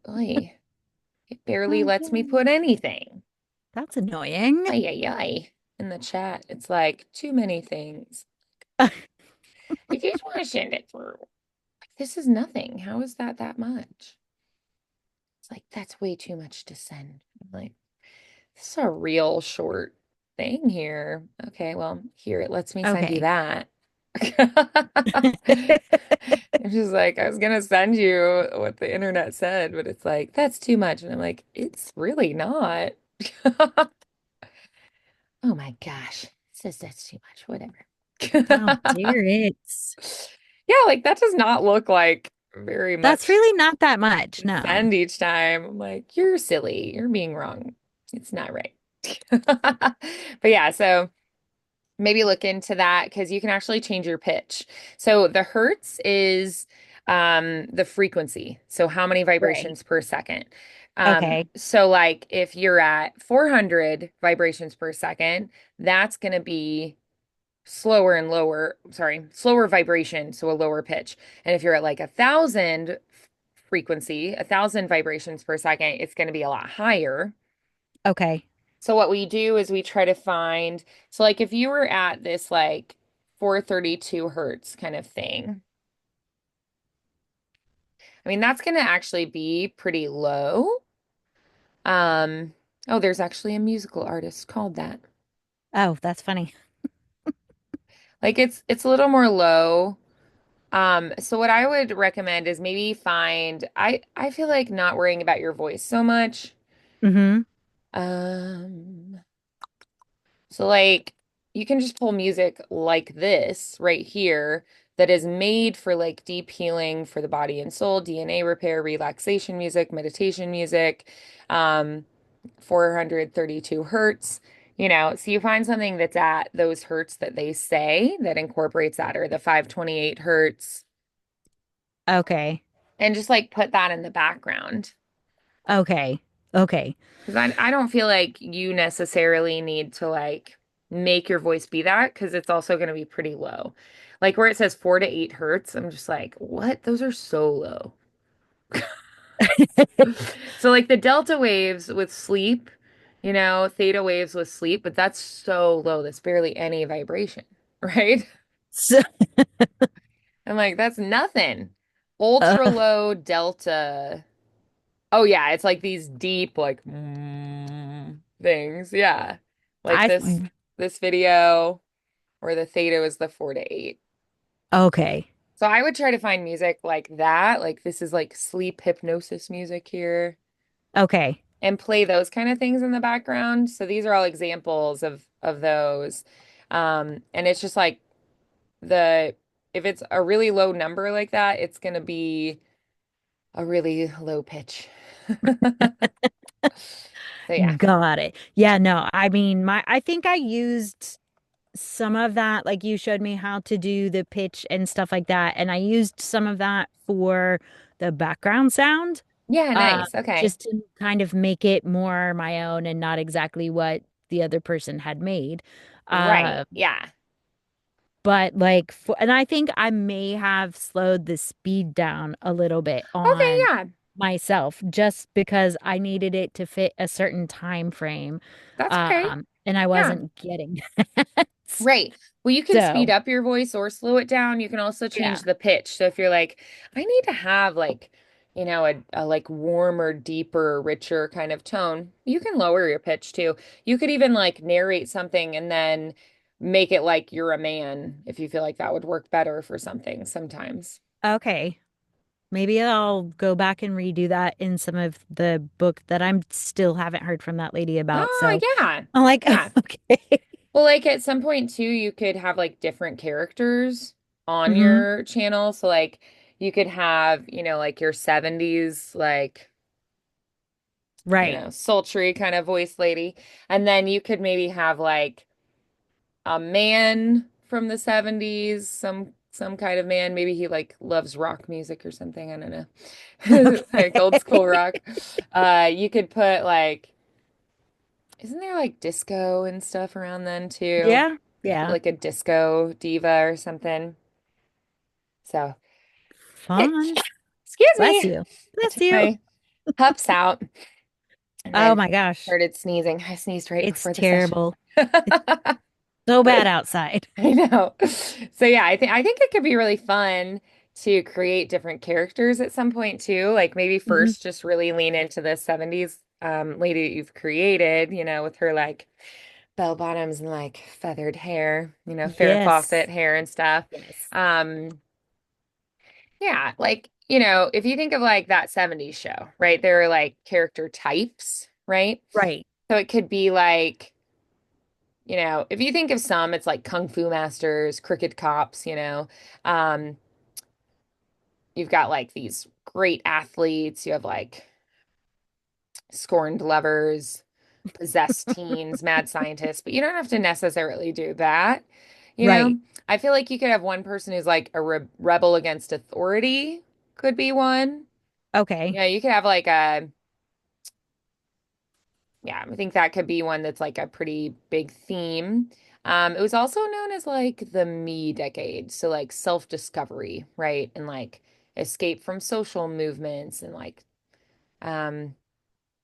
Oy, it barely lets me Okay. put anything. That's annoying. Ay, ay, ay. In the chat, it's like too many things. I just want to send it through. Like, this is nothing. How is that much? It's like, that's way too much to send. I'm like, this is a real short thing here. Okay, well, here, it lets me send you Okay. that. It's just like, I was gonna send you what the internet said, but it's like, that's too much. And I'm like, it's really not. Oh my gosh. It says that's too much. How Whatever. dare it? Yeah, like that does not look like very That's much really not that much. to No. send each time. I'm like, you're silly. You're being wrong. It's not right. But yeah, so maybe look into that because you can actually change your pitch. So the hertz is the frequency. So how many Right. vibrations per second? Okay. So like if you're at 400 vibrations per second, that's going to be slower and lower, sorry, slower vibration, so a lower pitch. And if you're at like 1,000 frequency, 1,000 vibrations per second, it's going to be a lot higher. Okay. So what we do is we try to find, so like if you were at this like 432 hertz kind of thing, I mean that's going to actually be pretty low. Um, oh, there's actually a musical artist called that. Oh, that's funny. Like it's a little more low. So what I would recommend is maybe I feel like not worrying about your voice so much. Hmm. Um, so like you can just pull music like this right here that is made for like deep healing for the body and soul, DNA repair, relaxation music, meditation music, um, 432 hertz. So you find something that's at those hertz that they say that incorporates that, or the 528 hertz, Okay. and just like put that in the background. Okay. Okay. Because I don't feel like you necessarily need to like make your voice be that because it's also going to be pretty low. Like where it says 4 to 8 hertz, I'm just like, what? Those are so low. So like the delta waves with sleep, theta waves with sleep, but that's so low. That's barely any vibration, right? So, I'm like, that's nothing. Ultra uh, low delta. Oh yeah, it's like these deep like things. Yeah. Like I this video where the theta was the 4 to 8. okay. So I would try to find music like that. Like this is like sleep hypnosis music here, Okay. and play those kind of things in the background. So these are all examples of those. And it's just like the if it's a really low number like that, it's gonna be a really low pitch. So yeah. Got it. Yeah, no. I mean, I think I used some of that, like you showed me how to do the pitch and stuff like that, and I used some of that for the background sound, Yeah, uh, nice. Okay. just to kind of make it more my own and not exactly what the other person had made. Right. Uh, Yeah. But like, and I think I may have slowed the speed down a little bit Okay, on yeah, myself just because I needed it to fit a certain time frame. that's okay. And I Yeah. wasn't getting that. Right. Well, you can speed So, up your voice or slow it down. You can also change yeah. the pitch. So if you're like, I need to have like, a like warmer, deeper, richer kind of tone, you can lower your pitch too. You could even like narrate something and then make it like you're a man if you feel like that would work better for something sometimes. Okay. Maybe I'll go back and redo that in some of the book that I'm still haven't heard from that lady about. Oh, So yeah. I'm like, Yeah. okay. Well, like at some point too, you could have like different characters on Hmm. your channel. So like you could have, like your 70s, like, Right. sultry kind of voice lady. And then you could maybe have like a man from the 70s, some kind of man. Maybe he like loves rock music or something. I don't know. Like old Okay. school rock. You could put like isn't there like disco and stuff around then too? Yeah. Yeah. Like a disco diva or something. So, Fun. excuse Bless me. you. I Bless took you. my pups out and Oh then my gosh. started sneezing. I sneezed right It's before the session. terrible. It's so bad outside. I know. So yeah, I think it could be really fun to create different characters at some point too. Like maybe Mhm. first just really lean into the 70s lady that you've created, with her like bell bottoms and like feathered hair, Farrah Fawcett Yes. hair and stuff. Yes. Um, yeah, like, if you think of like that 70s show, right? There are like character types, right? Right. So it could be like, if you think of some, it's like Kung Fu Masters, Crooked Cops, Um, you've got like these great athletes, you have like scorned lovers, possessed teens, mad scientists, but you don't have to necessarily do that. You know, Right. I feel like you could have one person who's like a rebel against authority, could be one. Okay. You could have like yeah, I think that could be one that's like a pretty big theme. It was also known as like the me decade, so like self-discovery, right? And like escape from social movements and um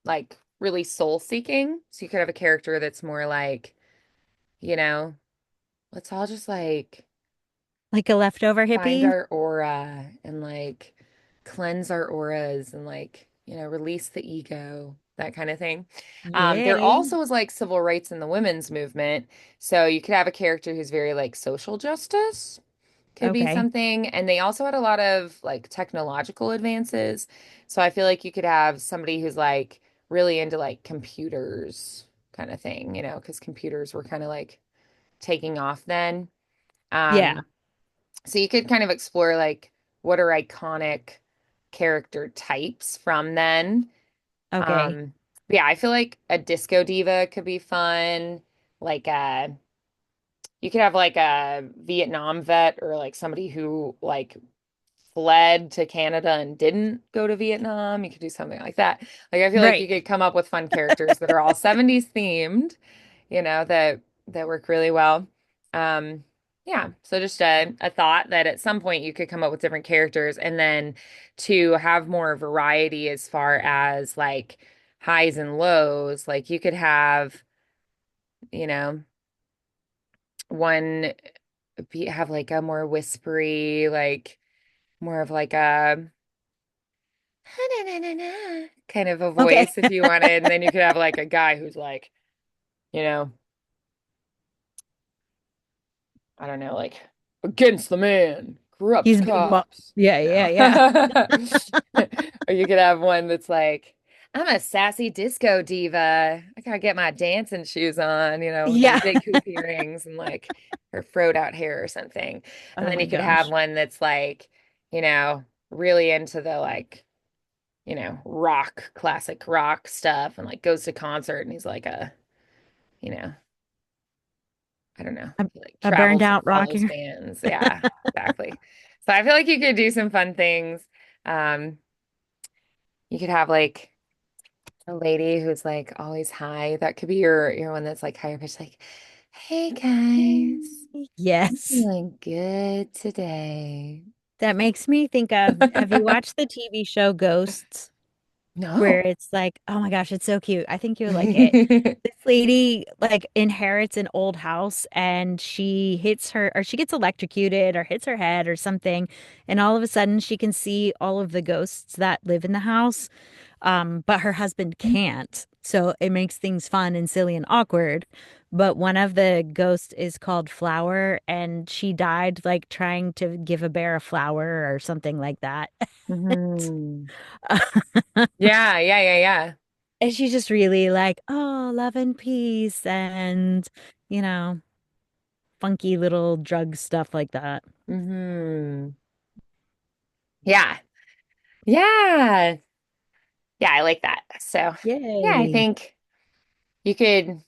like really soul seeking. So you could have a character that's more like, you know, let's all just like Like a leftover find hippie? our aura and like cleanse our auras and like, release the ego, that kind of thing. There Yay. also was like civil rights in the women's movement. So you could have a character who's very like social justice, could be Okay. something. And they also had a lot of like technological advances. So I feel like you could have somebody who's like really into like computers kind of thing, because computers were kind of like taking off then. Yeah. Um, so you could kind of explore like what are iconic character types from then. Okay. Um, yeah, I feel like a disco diva could be fun. Like you could have like a Vietnam vet or like somebody who like fled to Canada and didn't go to Vietnam. You could do something like that. Like I feel like you Right. could come up with fun characters that are all 70s themed, that work really well. Um, yeah, so just a thought that at some point you could come up with different characters and then to have more variety as far as like highs and lows, like you could have, you know, one have like a more whispery, like more of like a kind of a Okay. voice if you wanted. And then you could have like a guy who's like, you know, I don't know, like against the man, corrupt He's being cops. yeah, yeah, yeah. Or you could have one that's like, I'm a sassy disco diva. I gotta get my dancing shoes on, with her Yeah. big hoop earrings and like her froed out hair or something. And Oh then my you could have gosh. one that's like, really into the like rock, classic rock stuff and like goes to concert and he's like you know, I don't know, A, he like a burned travels and out follows rocker. bands. Yeah, exactly. So I feel like you could do some fun things. Um, you could have like a lady who's like always high. That could be your one that's like higher pitch, like Hey guys, I'm Yes. feeling good today. That makes me think of, have you watched the TV show Ghosts? Where No. it's like, oh my gosh, it's so cute. I think you would like it. This lady like inherits an old house and she hits her or she gets electrocuted or hits her head or something. And all of a sudden she can see all of the ghosts that live in the house. But her husband can't. So it makes things fun and silly and awkward. But one of the ghosts is called Flower, and she died like trying to give a bear a flower or something like that. Hmm. Yeah, yeah, yeah, yeah. And she's just really like, oh, love and peace and, you know, funky little drug stuff like that. Hmm. Yeah. Yeah. Yeah, I like that. So, yeah, I Yay. think you could,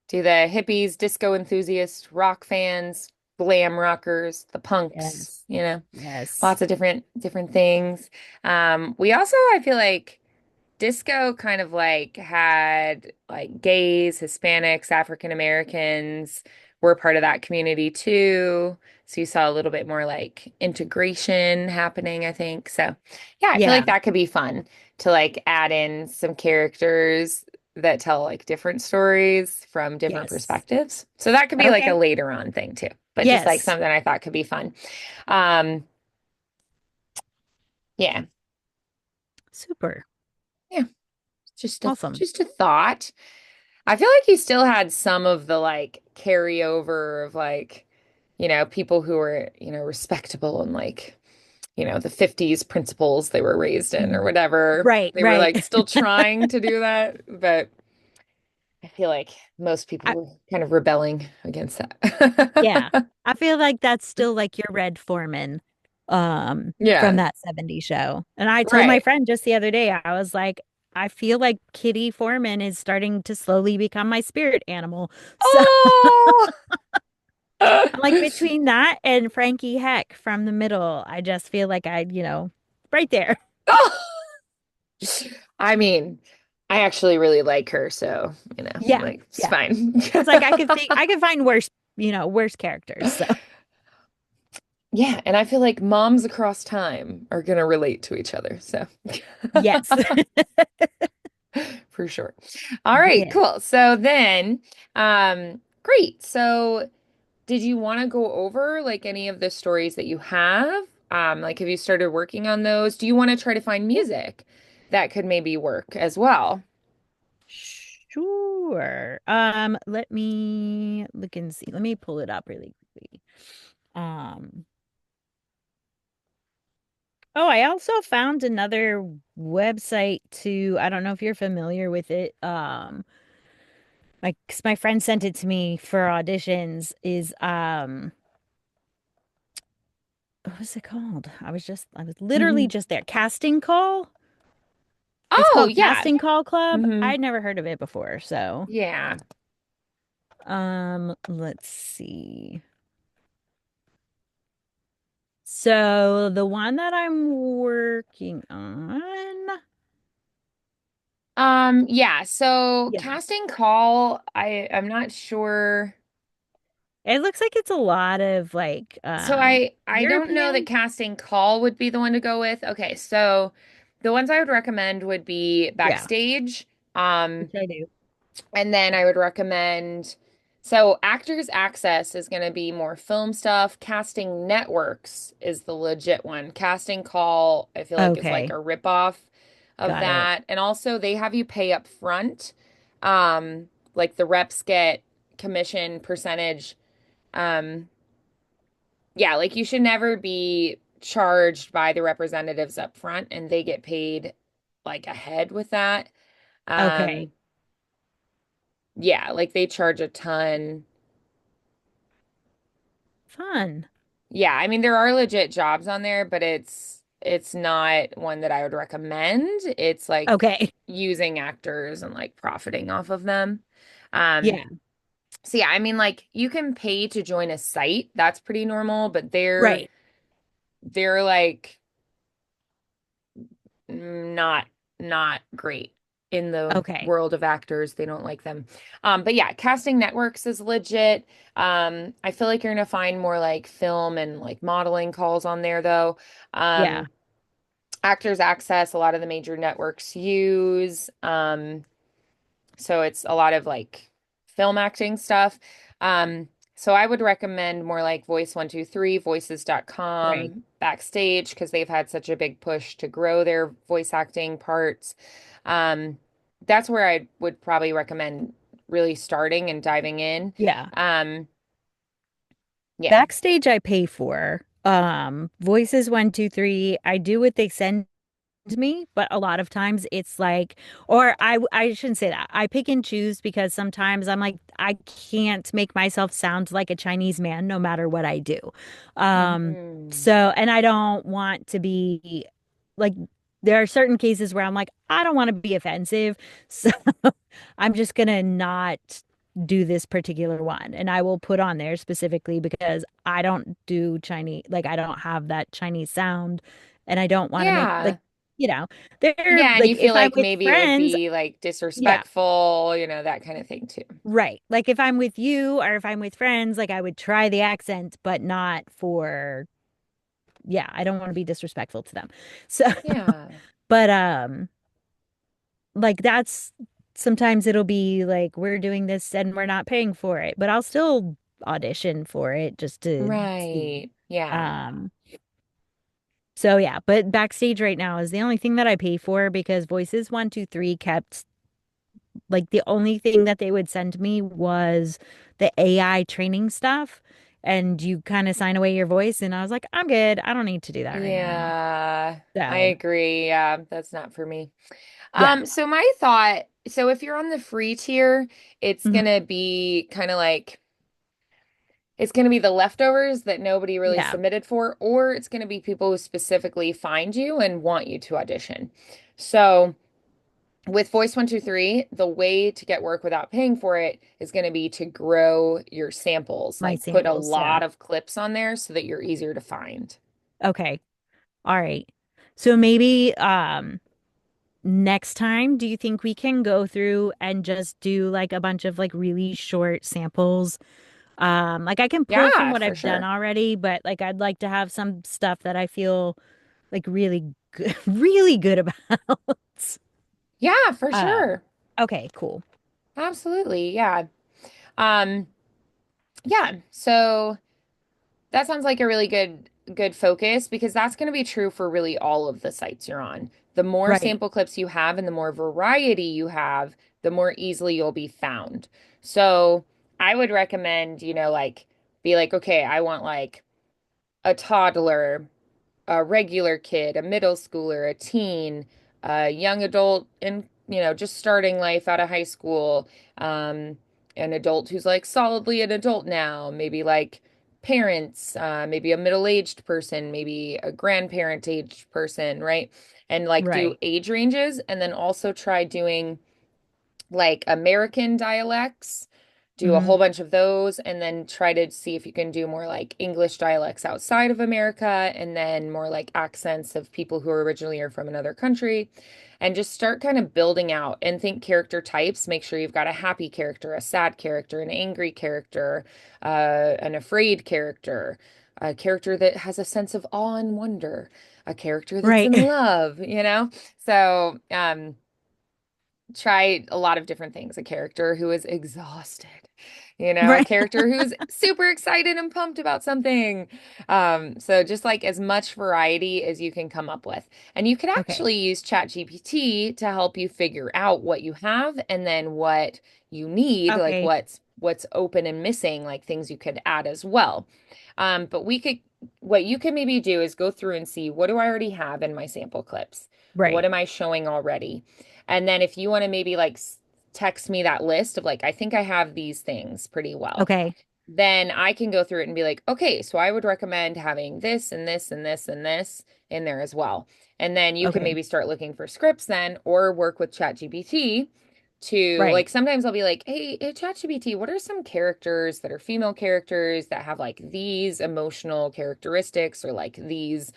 do the hippies, disco enthusiasts, rock fans, glam rockers, the punks, Yes. Yes. lots of different things. We also, I feel like disco kind of like had like gays, Hispanics, African Americans were part of that community too. So you saw a little bit more like integration happening, I think. So yeah, I feel like Yeah. that could be fun to like add in some characters that tell like different stories from different Yes. perspectives. So that could be like a Okay. later on thing too, but just like Yes. something I thought could be fun. Um, yeah, Super. yeah, just a Awesome. just a thought. I feel like he still had some of the like carryover of like, people who were, respectable and like, the 50s principles they were raised in or whatever. Right, They were right. like still trying to do that, but I feel like most people I, were kind of rebelling against yeah. that. I feel like that's still like your Red Foreman from Yeah, that '70s show. And I told my right. friend just the other day, I was like, I feel like Kitty Foreman is starting to slowly become my spirit animal. So Oh. I'm like between that and Frankie Heck from the middle, I just feel like right there. I mean, I actually really like her, so, Yeah. like it's Yeah. fine. I was like, I could find worse characters. So Yeah, and I feel like moms across time are gonna relate to each other, so yes. for sure. All right, Yeah. cool. So then, great. So did you want to go over like any of the stories that you have? Like have you started working on those? Do you want to try to find Yeah. music that could maybe work as well? Sure. Let me look and see. Let me pull it up really quickly. Um, oh, I also found another website too. I don't know if you're familiar with it. 'Cause my friend sent it to me for auditions is what was it called? I was literally Mhm. just there. Casting Call. It's Oh, called yeah. Casting Call Club. Hmm. I'd never heard of it before, so Yeah. let's see. So the one that I'm working on, Yeah, so yeah. casting call, I'm not sure. It looks like it's a lot of like So I don't know that European. casting call would be the one to go with. Okay, so the ones I would recommend would be Yeah, backstage. Um, which I do. and then I would recommend so Actors Access is going to be more film stuff. Casting Networks is the legit one. Casting Call, I feel like is like a Okay, ripoff of got it. that. And also they have you pay up front. Like the reps get commission percentage. Um, yeah, like you should never be charged by the representatives up front and they get paid like ahead with that. Okay, Um, yeah, like they charge a ton. fun. Yeah, I mean there are legit jobs on there, but it's not one that I would recommend. It's like Okay, using actors and like profiting off of them. Um, yeah, so yeah, I mean like you can pay to join a site. That's pretty normal, but they're right. they're like not not great. in the Okay. world of actors. They don't like them. But yeah, casting networks is legit. I feel like you're gonna find more like film and like modeling calls on there though. Yeah. Um, Actors Access, a lot of the major networks use. So it's a lot of like film acting stuff. Um, so I would recommend more like Voice 123, Right. voices.com, Backstage, because they've had such a big push to grow their voice acting parts. Um, that's where I would probably recommend really starting and diving in. Yeah. Um, yeah. Backstage I pay for. Voices 123. I do what they send me, but a lot of times it's like, or I shouldn't say that. I pick and choose because sometimes I'm like, I can't make myself sound like a Chinese man no matter what I do. Um, Mm. so, and I don't want to be like, there are certain cases where I'm like, I don't want to be offensive. So I'm just gonna not do this particular one. And I will put on there specifically because I don't do Chinese, like I don't have that Chinese sound and I don't want to make like, Yeah. you know, they're Yeah, and you like feel if I'm like with maybe it would friends, be like yeah, disrespectful, that kind of thing too. right. Like if I'm with you or if I'm with friends, like I would try the accent, but not for, yeah, I don't want to be disrespectful to them. So, Yeah. but like that's sometimes it'll be like we're doing this and we're not paying for it, but I'll still audition for it just to see. Right. Yeah. Um, so yeah, but Backstage right now is the only thing that I pay for because Voices 123 kept like the only thing that they would send me was the AI training stuff. And you kind of sign away your voice, and I was like, I'm good. I don't need to do that right now. Yeah. I So agree. Yeah, that's not for me. yeah. So my thought, so if you're on the free tier, it's Mhm. gonna be kind of like it's gonna be the leftovers that nobody really Yeah. submitted for, or it's gonna be people who specifically find you and want you to audition. So with Voice 123, the way to get work without paying for it is going to be to grow your samples, My like put a samples. Yeah. lot of clips on there so that you're easier to find. Okay. All right. So maybe next time, do you think we can go through and just do like a bunch of like really short samples? Like I can pull from Yeah, what for I've done sure. already, but like I'd like to have some stuff that I feel like really good, really good about. Yeah, for Um, sure. okay, cool. Absolutely. Yeah. Um, yeah. So that sounds like a really good focus because that's going to be true for really all of the sites you're on. The more Right. sample clips you have and the more variety you have, the more easily you'll be found. So I would recommend, like be like, okay, I want like a toddler, a regular kid, a middle schooler, a teen, a young adult, and just starting life out of high school, um, an adult who's like solidly an adult now, maybe like parents, maybe a middle-aged person, maybe a grandparent aged person, right? And like do Right. age ranges, and then also try doing like American dialects, do a Hmm. whole bunch of those, and then try to see if you can do more like English dialects outside of America, and then more like accents of people who originally are from another country, and just start kind of building out and think character types. Make sure you've got a happy character, a sad character, an angry character, an afraid character, a character that has a sense of awe and wonder, a character that's Right. in love. So, try a lot of different things. A character who is exhausted, a Right. character who's super excited and pumped about something. So just like as much variety as you can come up with. And you could Okay. actually use ChatGPT to help you figure out what you have and then what you need, like Okay. what's open and missing, like things you could add as well. But what you can maybe do is go through and see what do I already have in my sample clips? What Right. am I showing already? And then if you want to maybe like text me that list of like, I think I have these things pretty well, Okay. then I can go through it and be like, okay, so I would recommend having this and this and this and this in there as well. And then you can Okay. maybe start looking for scripts then or work with ChatGPT to Right. like sometimes I'll be like, hey, ChatGPT, what are some characters that are female characters that have like these emotional characteristics or like these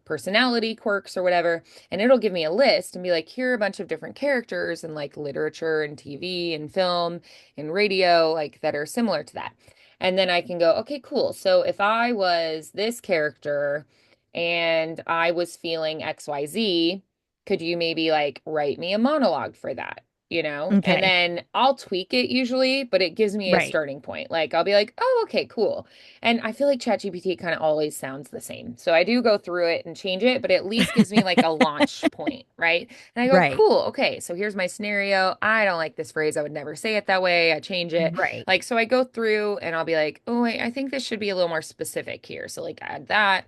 personality quirks or whatever. And it'll give me a list and be like, here are a bunch of different characters in like literature and TV and film and radio, like that are similar to that. And then I can go, okay, cool. So if I was this character and I was feeling XYZ, could you maybe like write me a monologue for that? And Okay. then I'll tweak it usually, but it gives me a Right. starting point. Like I'll be like, oh, okay, cool. And I feel like ChatGPT kind of always sounds the same. So I do go through it and change it, but it at least gives me like a launch point, right? And I go, Right. cool, okay, so here's my scenario. I don't like this phrase. I would never say it that way. I change it. Right. Like, so I go through and I'll be like, oh, wait, I think this should be a little more specific here. So like add that.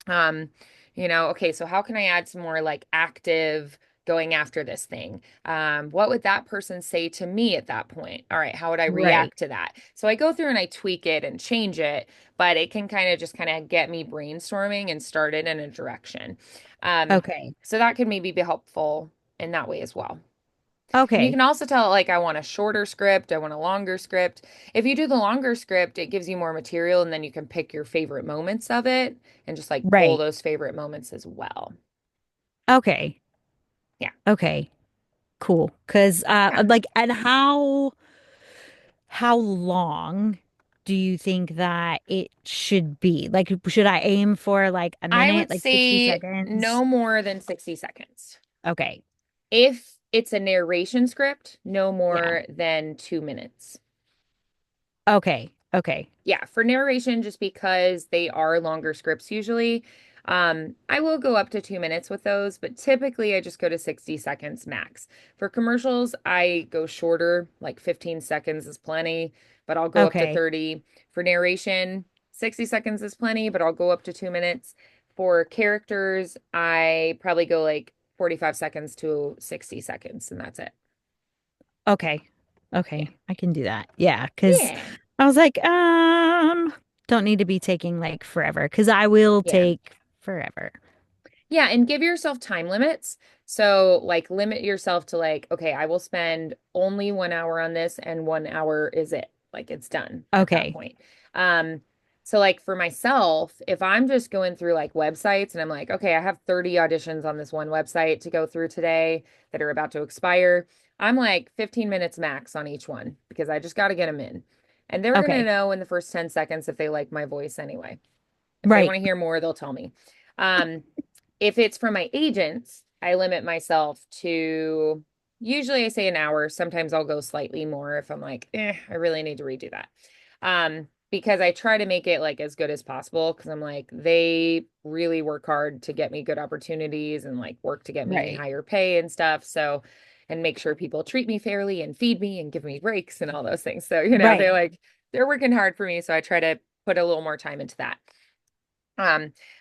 Um, okay, so how can I add some more like active going after this thing? What would that person say to me at that point? All right, how would I Right. react to that? So I go through and I tweak it and change it, but it can kind of just kind of get me brainstorming and started in a direction. Um, Okay. so that could maybe be helpful in that way as well. And you Okay. can also tell, like, I want a shorter script, I want a longer script. If you do the longer script, it gives you more material, and then you can pick your favorite moments of it and just like pull Right. those favorite moments as well. Okay. Yeah. Okay. Cool. Cause Yeah. like and how long do you think that it should be? Like should I aim for like a I minute, would like 60 say seconds? no more than 60 seconds. Okay. If it's a narration script, no Yeah. more than 2 minutes. Okay. Okay. Yeah, for narration, just because they are longer scripts usually, I will go up to 2 minutes with those, but typically I just go to 60 seconds max. For commercials, I go shorter, like 15 seconds is plenty, but I'll go up to Okay. 30. For narration, 60 seconds is plenty, but I'll go up to 2 minutes. For characters, I probably go like 45 seconds to 60 seconds, and that's it. Okay. Yeah. Okay. I can do that. Yeah, because Yeah. I was like, don't need to be taking like forever because I will Yeah. take forever. Yeah, and give yourself time limits. So, like, limit yourself to, like, okay, I will spend only 1 hour on this, and 1 hour is it. Like, it's done at that Okay. point. Um, so, like, for myself, if I'm just going through like websites and I'm like, okay, I have 30 auditions on this one website to go through today that are about to expire, I'm like 15 minutes max on each one because I just got to get them in. And they're going to Okay. know in the first 10 seconds if they like my voice anyway. If they want Right. to hear more, they'll tell me. Um, if it's from my agents, I limit myself to usually I say an hour. Sometimes I'll go slightly more if I'm like, I really need to redo that. Because I try to make it like as good as possible because I'm like, they really work hard to get me good opportunities and like work to get me Right. higher pay and stuff. So, and make sure people treat me fairly and feed me and give me breaks and all those things. So, Right. they're working hard for me. So I try to put a little more time into that.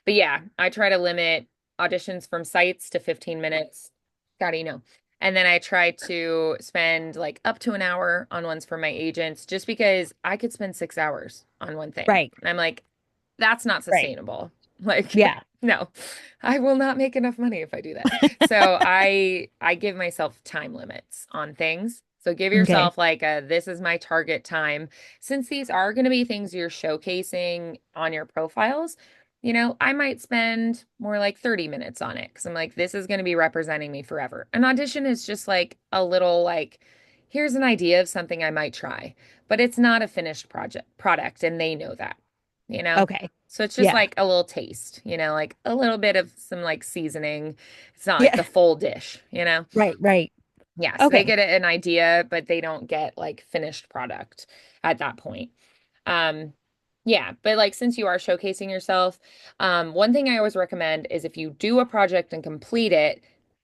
But yeah, I try to limit auditions from sites to 15 minutes. Gotta, And then I try to spend like up to an hour on ones for my agents just because I could spend 6 hours on one thing. Right. And I'm like, that's not Right. sustainable. Like, Yeah. no, I will not make enough money if I do that. So I give myself time limits on things. So give Okay. yourself like this is my target time. Since these are going to be things you're showcasing on your profiles, I might spend more like 30 minutes on it because I'm like, this is going to be representing me forever. An audition is just like a little like, here's an idea of something I might try, but it's not a finished product, and they know that, you know? Okay. So it's just Yeah. like a little taste, like a little bit of some like seasoning. It's not like Yeah. the full dish. Right. Right. Yeah, so they Okay. get an idea, but they don't get like finished product at that point. Um, yeah, but like since you are showcasing yourself, one thing I always recommend is if you do a project and complete it,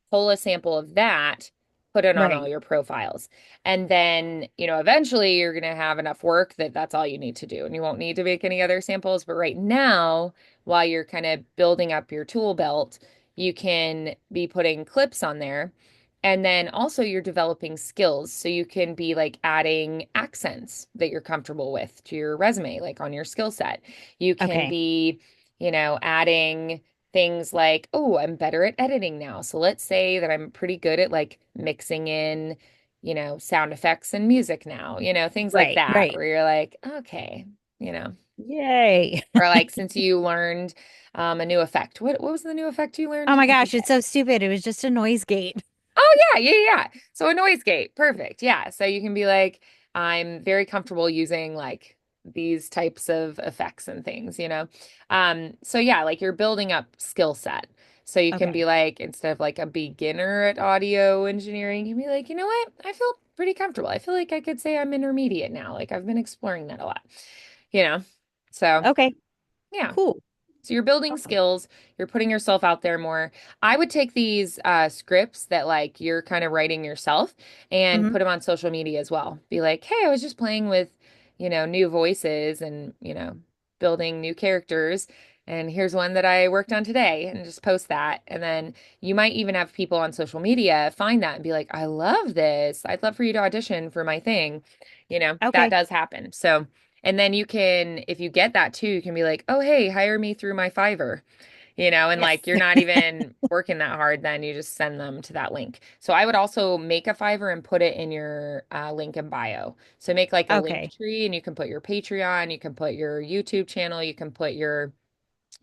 pull a sample of that, put it on all Right. your profiles. And then, eventually you're going to have enough work that that's all you need to do and you won't need to make any other samples. But right now, while you're kind of building up your tool belt, you can be putting clips on there. And then also you're developing skills. So you can be like adding accents that you're comfortable with to your resume, like on your skill set. You can Okay. be, adding things like, oh, I'm better at editing now. So let's say that I'm pretty good at like mixing in, sound effects and music now, things like Right. that, Right. where you're like, okay, you know. Yay. Or like since you learned a new effect. What was the new effect you Oh learned? my I gosh, it's forget. so stupid. It was just a noise gate. Oh yeah. So a noise gate. Perfect. Yeah. So you can be like, I'm very comfortable using like these types of effects and things, you know? So yeah, like you're building up skill set. So you can be Okay. like, instead of like a beginner at audio engineering, you can be like, you know what? I feel pretty comfortable. I feel like I could say I'm intermediate now. Like I've been exploring that a lot, you know? So Okay. yeah. Cool. So you're building Awesome. skills, you're putting yourself out there more. I would take these scripts that like you're kind of writing yourself and Hmm. put them on social media as well. Be like, hey, I was just playing with, new voices and, building new characters. And here's one that I worked on today and just post that. And then you might even have people on social media find that and be like, I love this. I'd love for you to audition for my thing. That Okay. does happen. So, and then you can, if you get that too, you can be like, oh, hey, hire me through my Fiverr, and Yes. like you're not even working that hard, then you just send them to that link. So I would also make a Fiverr and put it in your link in bio. So make like a link Okay. tree and you can put your Patreon, you can put your YouTube channel, you can put your,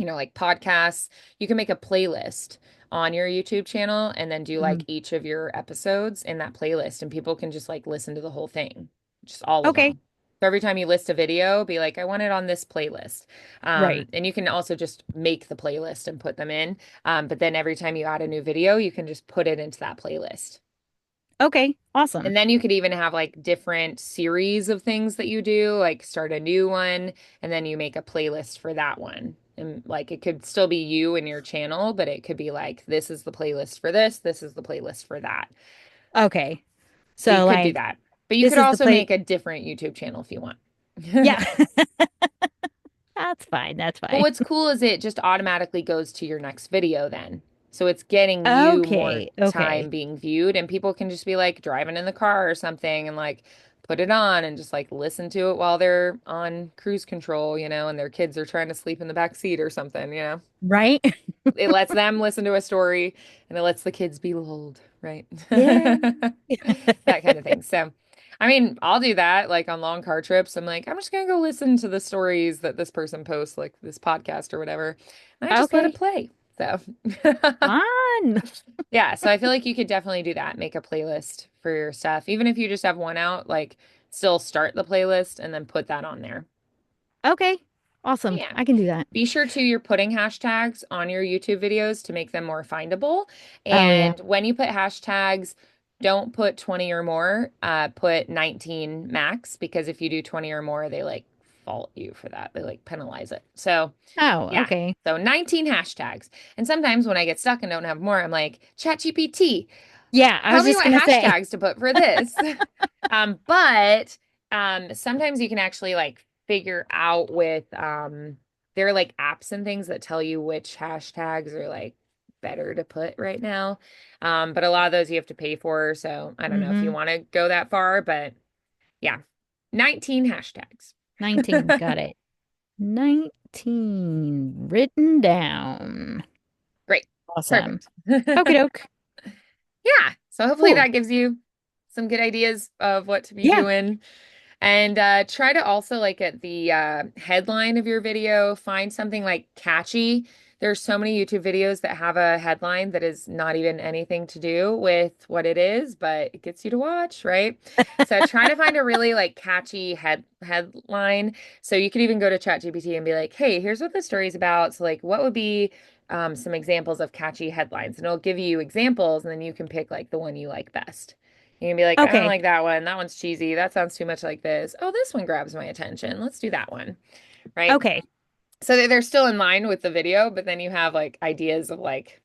like podcasts. You can make a playlist on your YouTube channel and then do like Mhm. each of your episodes in that playlist and people can just like listen to the whole thing, just all of Okay. them. So every time you list a video, be like, I want it on this playlist. Right. And you can also just make the playlist and put them in. But then every time you add a new video, you can just put it into that playlist. Okay. Awesome. And then you could even have like different series of things that you do, like start a new one, and then you make a playlist for that one. And like it could still be you and your channel, but it could be like, this is the playlist for this is the playlist for that. Okay. So you So could do like that. But you this could is the also play. make a different YouTube channel if you want. Yeah. That's fine. That's But fine. what's cool is it just automatically goes to your next video then. So it's getting you more Okay. time Okay. being viewed, and people can just be like driving in the car or something and like put it on and just like listen to it while they're on cruise control, and their kids are trying to sleep in the back seat or something. Right? It lets them listen to a story and it lets the kids be lulled, right? Yeah. That kind of thing. So, I mean, I'll do that like on long car trips. I'm like, I'm just gonna go listen to the stories that this person posts, like this podcast or whatever. And I just let it Okay. play. So, Fun. yeah, so I feel like you could definitely do that. Make a playlist for your stuff. Even if you just have one out, like still start the playlist and then put that on there. Okay. Awesome. Yeah. I can do that. Be sure to you're putting hashtags on your YouTube videos to make them more findable. Oh yeah. And when you put hashtags, don't put 20 or more, put 19 max because if you do 20 or more, they like fault you for that. They like penalize it. So, Oh, yeah. okay. So 19 hashtags. And sometimes when I get stuck and don't have more, I'm like, ChatGPT, Yeah, I tell was me just what gonna say. hashtags to put for this. But sometimes you can actually like figure out with there are like apps and things that tell you which hashtags are like better to put right now. But a lot of those you have to pay for, so I don't know if you Mm-hmm. want to go that far, but yeah, 19 hashtags. 19. Got it. 19 written down. Great. Awesome. Perfect. Okie doke. Yeah. So hopefully Cool. that gives you some good ideas of what to be Yeah. doing. And try to also like at the headline of your video, find something like catchy. There's so many YouTube videos that have a headline that is not even anything to do with what it is, but it gets you to watch, right? So try to find a really like catchy headline. So you could even go to ChatGPT and be like, "Hey, here's what the story's about." So like, what would be some examples of catchy headlines? And it'll give you examples, and then you can pick like the one you like best. You can be like, I don't Okay. like that one. That one's cheesy. That sounds too much like this. Oh, this one grabs my attention. Let's do that one. Right. Okay. So they're still in line with the video, but then you have like ideas of like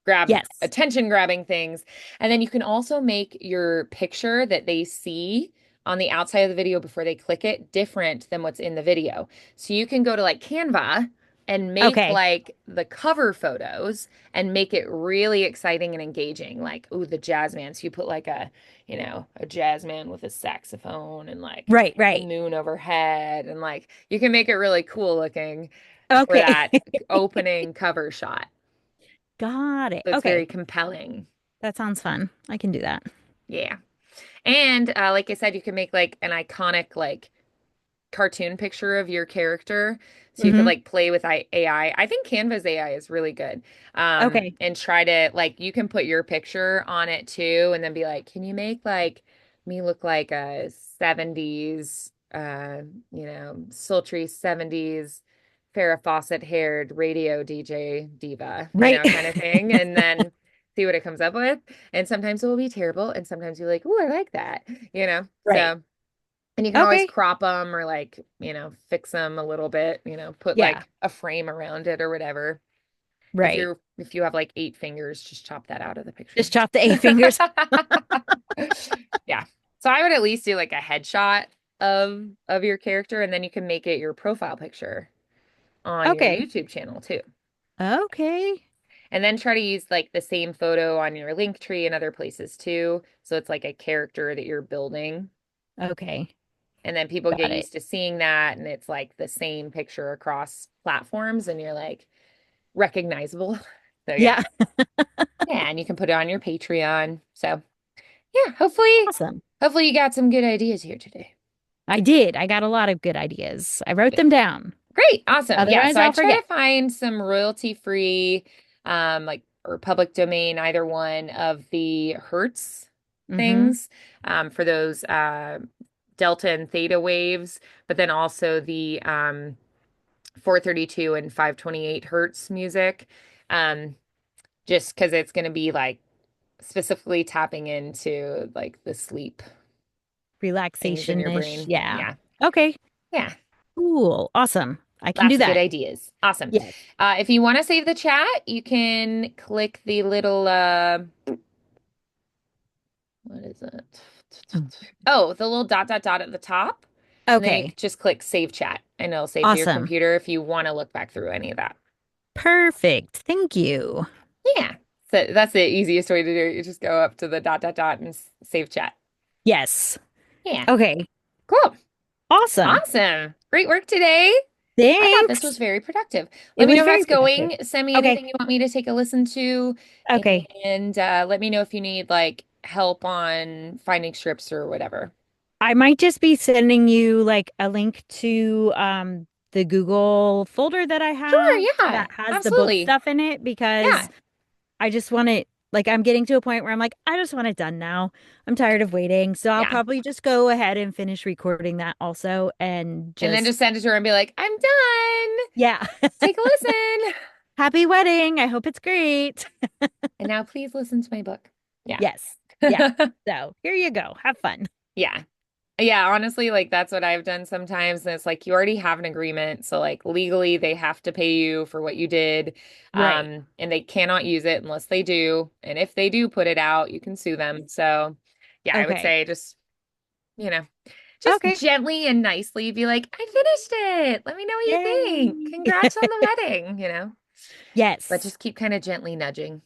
grab Yes. attention grabbing things. And then you can also make your picture that they see on the outside of the video before they click it different than what's in the video. So you can go to like Canva and make Okay. like the cover photos and make it really exciting and engaging. Like, ooh, the jazz man. So you put like a jazz man with a saxophone and like Right, the right. moon overhead and like you can make it really cool looking for Okay. that opening cover shot. Got it. So it's very Okay. compelling. That sounds fun. I can do that. Yeah. And like I said, you can make like an iconic like cartoon picture of your character. So you could Hmm. like play with AI. I think Canva's AI is really good. Okay. And try to like you can put your picture on it too, and then be like, can you make like me look like a 70s, sultry 70s Farrah Fawcett haired radio DJ diva, Right. kind of thing, and then see what it comes up with. And sometimes it will be terrible, and sometimes you're like, oh, I like that, Right. So. And you can always Okay. crop them or like, fix them a little bit, put Yeah. like a frame around it or whatever. Right. If you have like 8 fingers, just chop that out of the picture. Just chop the 8 fingers. Yeah. So I would at least do like a headshot of your character, and then you can make it your profile picture on your Okay. YouTube channel too. Okay. And then try to use like the same photo on your link tree and other places too. So it's like a character that you're building. Okay. And then people get Got it. used to seeing that, and it's like the same picture across platforms, and you're like recognizable. So yeah. Yeah. Yeah, and you can put it on your Patreon. So yeah, hopefully Awesome. you got some good ideas here today. I did. I got a lot of good ideas. I wrote them down. Great, awesome. Yeah, Otherwise, so I I'll try forget. to find some royalty-free, like or public domain, either one of the Hertz Hmm. things, for those delta and theta waves, but then also the 432 and 528 hertz music, um, just because it's going to be like specifically tapping into like the sleep things in your Relaxation-ish. brain. Yeah. Yeah, Okay. yeah. Cool. Awesome. I can do Lots of good that. ideas. Awesome. Yes. If you want to save the chat, you can click the little what is it? Oh, Oh, the little dot dot dot at the top. And then you okay. just click save chat and it'll save to your Awesome. computer if you want to look back through any of that. Perfect. Thank you. Yeah. So that's the easiest way to do it. You just go up to the dot dot dot and save chat. Yes. Yeah. Okay. Cool. Awesome. Awesome. Great work today. I thought this was Thanks. very productive. It Let me was know how very it's productive. going. Send me Okay. anything you want me to take a listen to. Okay. And let me know if you need like help on finding strips or whatever. I might just be sending you like a link to the Google folder that I Sure. have Yeah. that has the book Absolutely. stuff in it because Yeah. I just want it like I'm getting to a point where I'm like I just want it done now. I'm tired of waiting. So I'll Yeah. probably just go ahead and finish recording that also and And then just just send it to her and be like, I'm done. yeah. Take a listen. Happy wedding. I hope it's great. And now please listen to my book. Yeah. Yes. Yeah. So, here you go. Have fun. Yeah. Yeah, honestly, like that's what I've done sometimes. And it's like you already have an agreement. So like legally they have to pay you for what you did. Right. And they cannot use it unless they do. And if they do put it out, you can sue them. So yeah, I would Okay. say you know, just Okay. gently and nicely be like, I finished it. Let me know what you think. Yay. Congrats on the wedding. But Yes. just keep kind of gently nudging.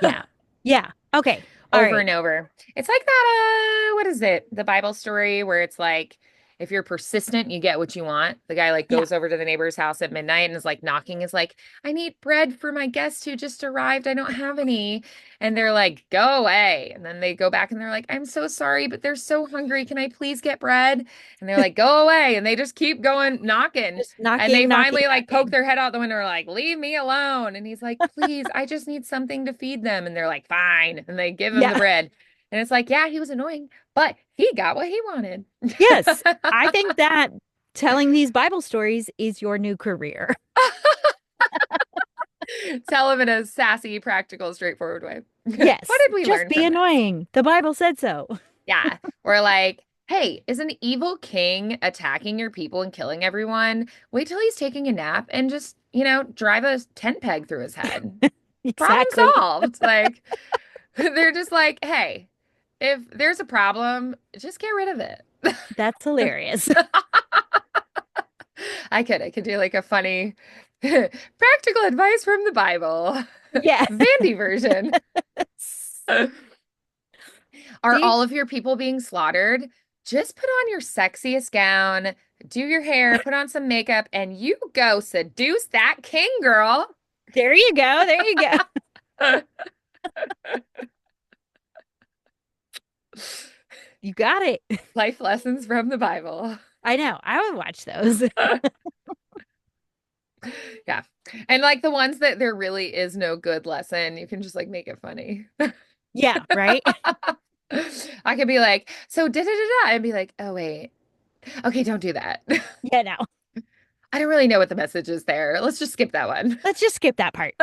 Yeah. Yeah. Okay. All Over right. and over. It's like that, what is it? The Bible story where it's like, if you're persistent, you get what you want. The guy like Yeah. goes over to the neighbor's house at midnight and is like knocking, is like, I need bread for my guest who just arrived. I don't have any. And they're like, go away. And then they go back and they're like, I'm so sorry, but they're so hungry. Can I please get bread? And they're like, go away. And they just keep going knocking. Just And they knocking, knocking, finally like poke knocking. their head out the window, and are like, leave me alone. And he's like, please, I just need something to feed them. And they're like, fine. And they give him the Yeah. bread. And it's like, yeah, he was annoying, but he got what he wanted. Yes. I think that telling these Bible stories is your new career. Tell him in a sassy, practical, straightforward way. What Yes. did we Just learn be from this? annoying. The Bible said so. Yeah. We're like, hey, is an evil king attacking your people and killing everyone? Wait till he's taking a nap and just, drive a tent peg through his head. Problem Exactly. solved. Like, they're just like, hey, if there's a problem, just get rid of it. That's hilarious. I could do like a funny practical advice from the Bible. Yeah. Vandy version. Are See? all of your people being slaughtered? Just put on your sexiest gown, do your hair, put on some makeup, and you go seduce that king, girl. There you go. There you go. You got it. Life lessons from the Bible. I know. I would watch those. Yeah. And like the ones that there really is no good lesson, you can just like make it funny. Yeah, right? I could be like, so da da da da, and be like, oh wait, okay, don't do that. Yeah, no. I don't really know what the message is there. Let's just skip that one. Let's just skip that part.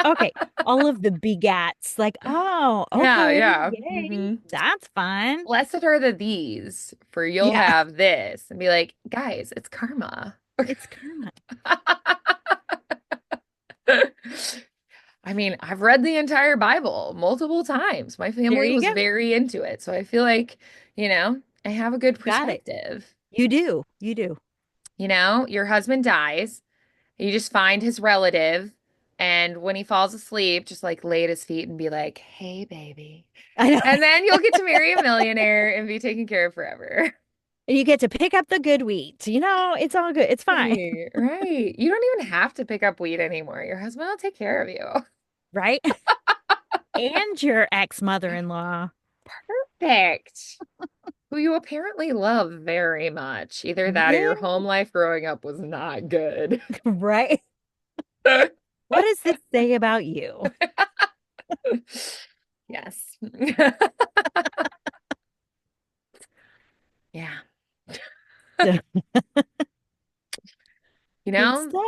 Okay. All of the begats, like, oh, Yeah, okay, yeah. yay. That's fun. Blessed are the these, for you'll Yeah, have this. And be like, guys, it's karma. it's karma. I mean, I've read the entire Bible multiple times. My There family you was go. very into it. So I feel like, I have a good Got it. perspective. You do. You do. Your husband dies, you just find his relative, and when he falls asleep, just like lay at his feet and be like, hey, baby. I know. And then you'll get to marry a millionaire and be taken care of forever. And you get to pick up the good wheat. It's all good. It's fine. Right, right. You don't even have to pick up weed anymore. Your husband will take care of you. Right? And your ex-mother-in-law. Perfect. Who you apparently love very much. Either that or Yeah, your home life growing up was not good. right. What does this say about you? Yes. Yeah. You Good know, stuff.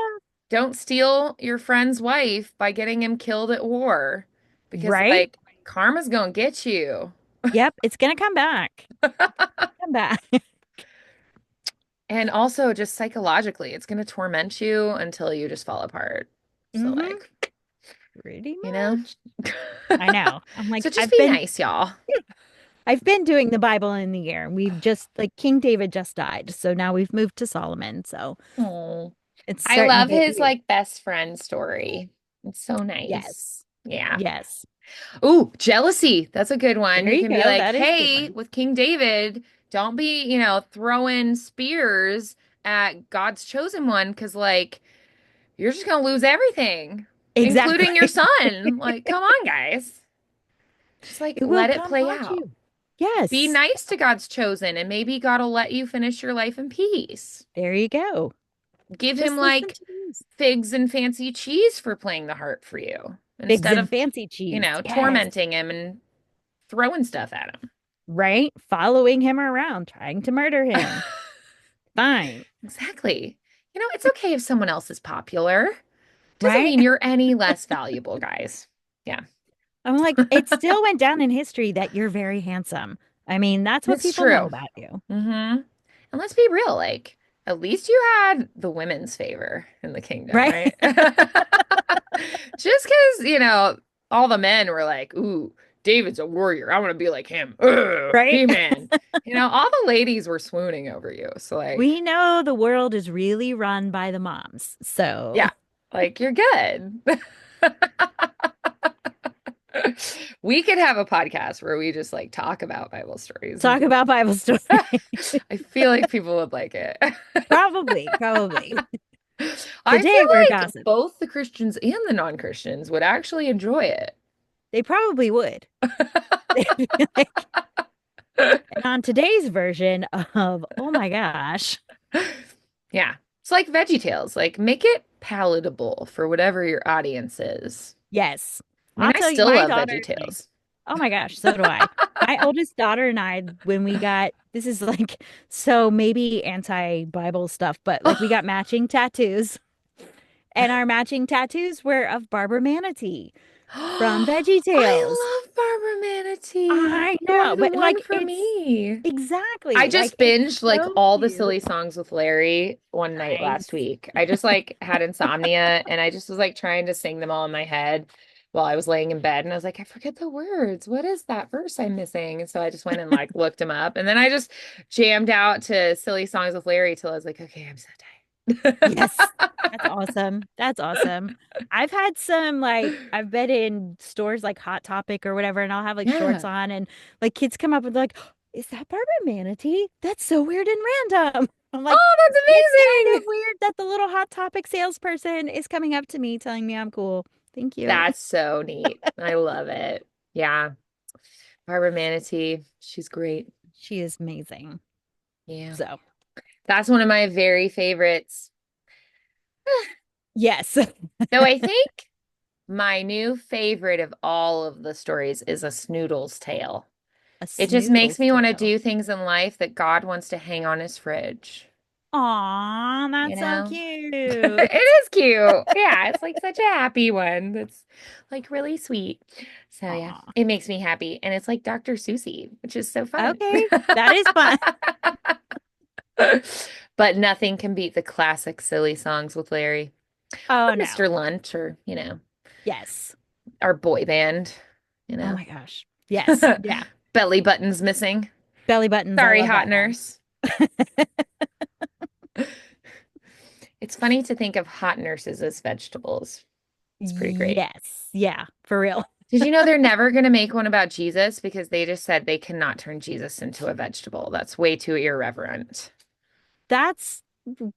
don't steal your friend's wife by getting him killed at war because, Right? like, karma's gonna get you. Yep, it's gonna come back. Come back. And also, just psychologically, it's gonna torment you until you just fall apart. So, Hmm. like, Pretty you know? much. I know. I'm like, So just be nice, y'all. I've been doing the Bible in the year. We've just like King David just died. So now we've moved to Solomon. So Oh, it's I starting to love get his weird. like best friend story. It's so nice. Yes. Yeah. Yes. Ooh, jealousy. That's a good one. There You you can be go. like, That is a good hey, one. with King David, don't be, throwing spears at God's chosen one because, like, you're just gonna lose everything, including your Exactly. son. Like, come on, guys. Just like It will let it come play haunt out. you. Be Yes. nice to God's chosen, and maybe God will let you finish your life in peace. There you go. Give him Just listen like to these. figs and fancy cheese for playing the harp for you Figs instead and of, fancy cheese. Yes. tormenting him and throwing stuff at him. Right? Following him around, trying to murder him. Fine. Exactly. It's okay if someone else is popular. Doesn't Right? mean you're any less valuable, guys. Yeah, I'm like, it still went down in history that you're very handsome. I mean, that's what it's people know true. about you. And let's be real, like, at least you had the women's favor in the kingdom, Right? right? Just because, all the men were like, ooh, David's a warrior. I want to be like him. Ugh, Right? He-Man. All the ladies were swooning over you. So, We like, know the world is really run by the moms. yeah, So like you're good. We could have a podcast where we just like talk about Bible stories and talk about things. Bible story. I feel like people would like it. Probably, probably. I Today feel we're like gossip. both the Christians and the non-Christians would actually enjoy it. They probably would. Like, and on today's version of, oh my gosh. Yeah. It's like Veggie Tales. Like, make it palatable for whatever your audience is. Yes. I mean, I'll I tell you, still my love daughter Veggie and I, Tales. oh my gosh, so do I. My oldest daughter and I, when we got, this is like, so maybe anti-Bible stuff, but like we got matching tattoos, and our matching tattoos were of Barbara Manatee from Veggie Tales. I love Barbara Manatee. I You're know, the but one like for it's me. I exactly like just it's binged like so all the cute. silly songs with Larry one night last Nice. week. I just like had insomnia and I just was like trying to sing them all in my head while I was laying in bed. And I was like, I forget the words. What is that verse I'm missing? And so I just went and like looked them up. And then I just jammed out to silly songs with Larry till I was like, okay, I'm so Yes. tired. That's awesome. That's awesome. I've had some like I've been in stores like Hot Topic or whatever, and I'll have like shorts Yeah. on and like kids come up and they're like, is that Barbara Manatee? That's so weird and random. I'm like, Oh, that's it's kind of amazing. weird that the little Hot Topic salesperson is coming up to me telling me I'm cool. Thank you. That's so neat. I love it. Yeah. Barbara Manatee. She's great. She is amazing. Yeah. So That's one of my very favorites. Yes. Though I think my new favorite of all of the stories is A Snoodle's Tale. A It just makes snoodle's me want to tail. do things in life that God wants to hang on his fridge, Aw, you that's so know? cute. It is cute. Yeah, it's like such a happy one that's like really sweet. So yeah, Aw. it makes me happy. And it's like Dr. Susie, which is so fun. Okay, that is fun. But nothing can beat the classic silly songs with Larry or Oh Mr. no. Lunch or, Yes. our boy band, you Oh know. my gosh. Yes. Yeah. Belly buttons missing. Belly buttons. I Sorry, love hot that one. nurse. It's funny to think of hot nurses as vegetables. It's pretty great. Yes. Yeah, for real. Did you know they're never going to make one about Jesus because they just said they cannot turn Jesus into a vegetable? That's way too irreverent. That's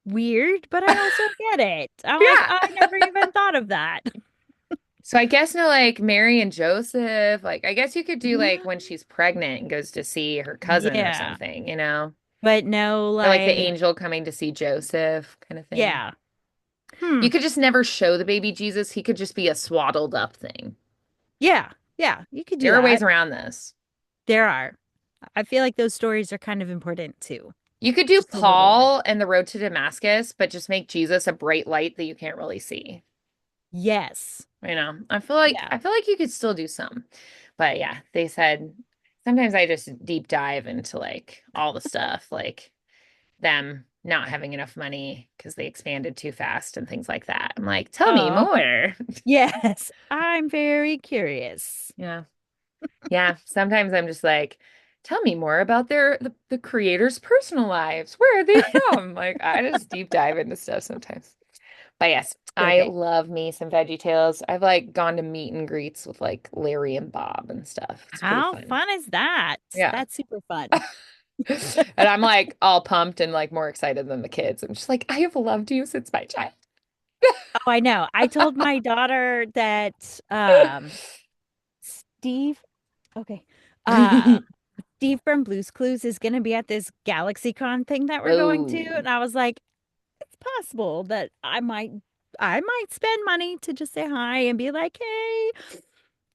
weird, but I also get it. I'm like, Yeah. I never even thought of that. So I guess no, like Mary and Joseph, like I guess you could do like Yeah. when she's pregnant and goes to see her cousin or Yeah. something, you know? But no, Or like the like, angel coming to see Joseph kind of thing. yeah. Hmm. You could just never show the baby Jesus. He could just be a swaddled up thing. Yeah. Yeah. You could do There are ways that. around this. There are. I feel like those stories are kind of important too. You could do Just a little bit. Paul and the road to Damascus, but just make Jesus a bright light that you can't really see. Yes. I Yeah. feel like you could still do some. But yeah, they said sometimes I just deep dive into like all the stuff, like them not having enough money because they expanded too fast and things like that. I'm like, tell me Oh, more. yes. I'm very curious. Yeah. Yeah. Sometimes I'm just like, tell me more about the creators' personal lives. Where are they from? Like I just deep dive into stuff sometimes. But yes, I Okay. love me some Veggie Tales. I've like gone to meet and greets with like Larry and Bob and stuff. It's pretty How fun. fun is that? Yeah. That's super fun. And I'm like all pumped and like more excited than the kids. I'm just like, I have loved you since my child. Oh, I know. I told my daughter that Steve, okay. Steve from Blue's Clues is going to be at this GalaxyCon thing that we're going to, Oh, and I was like, it's possible that I might spend money to just say hi and be like, hey.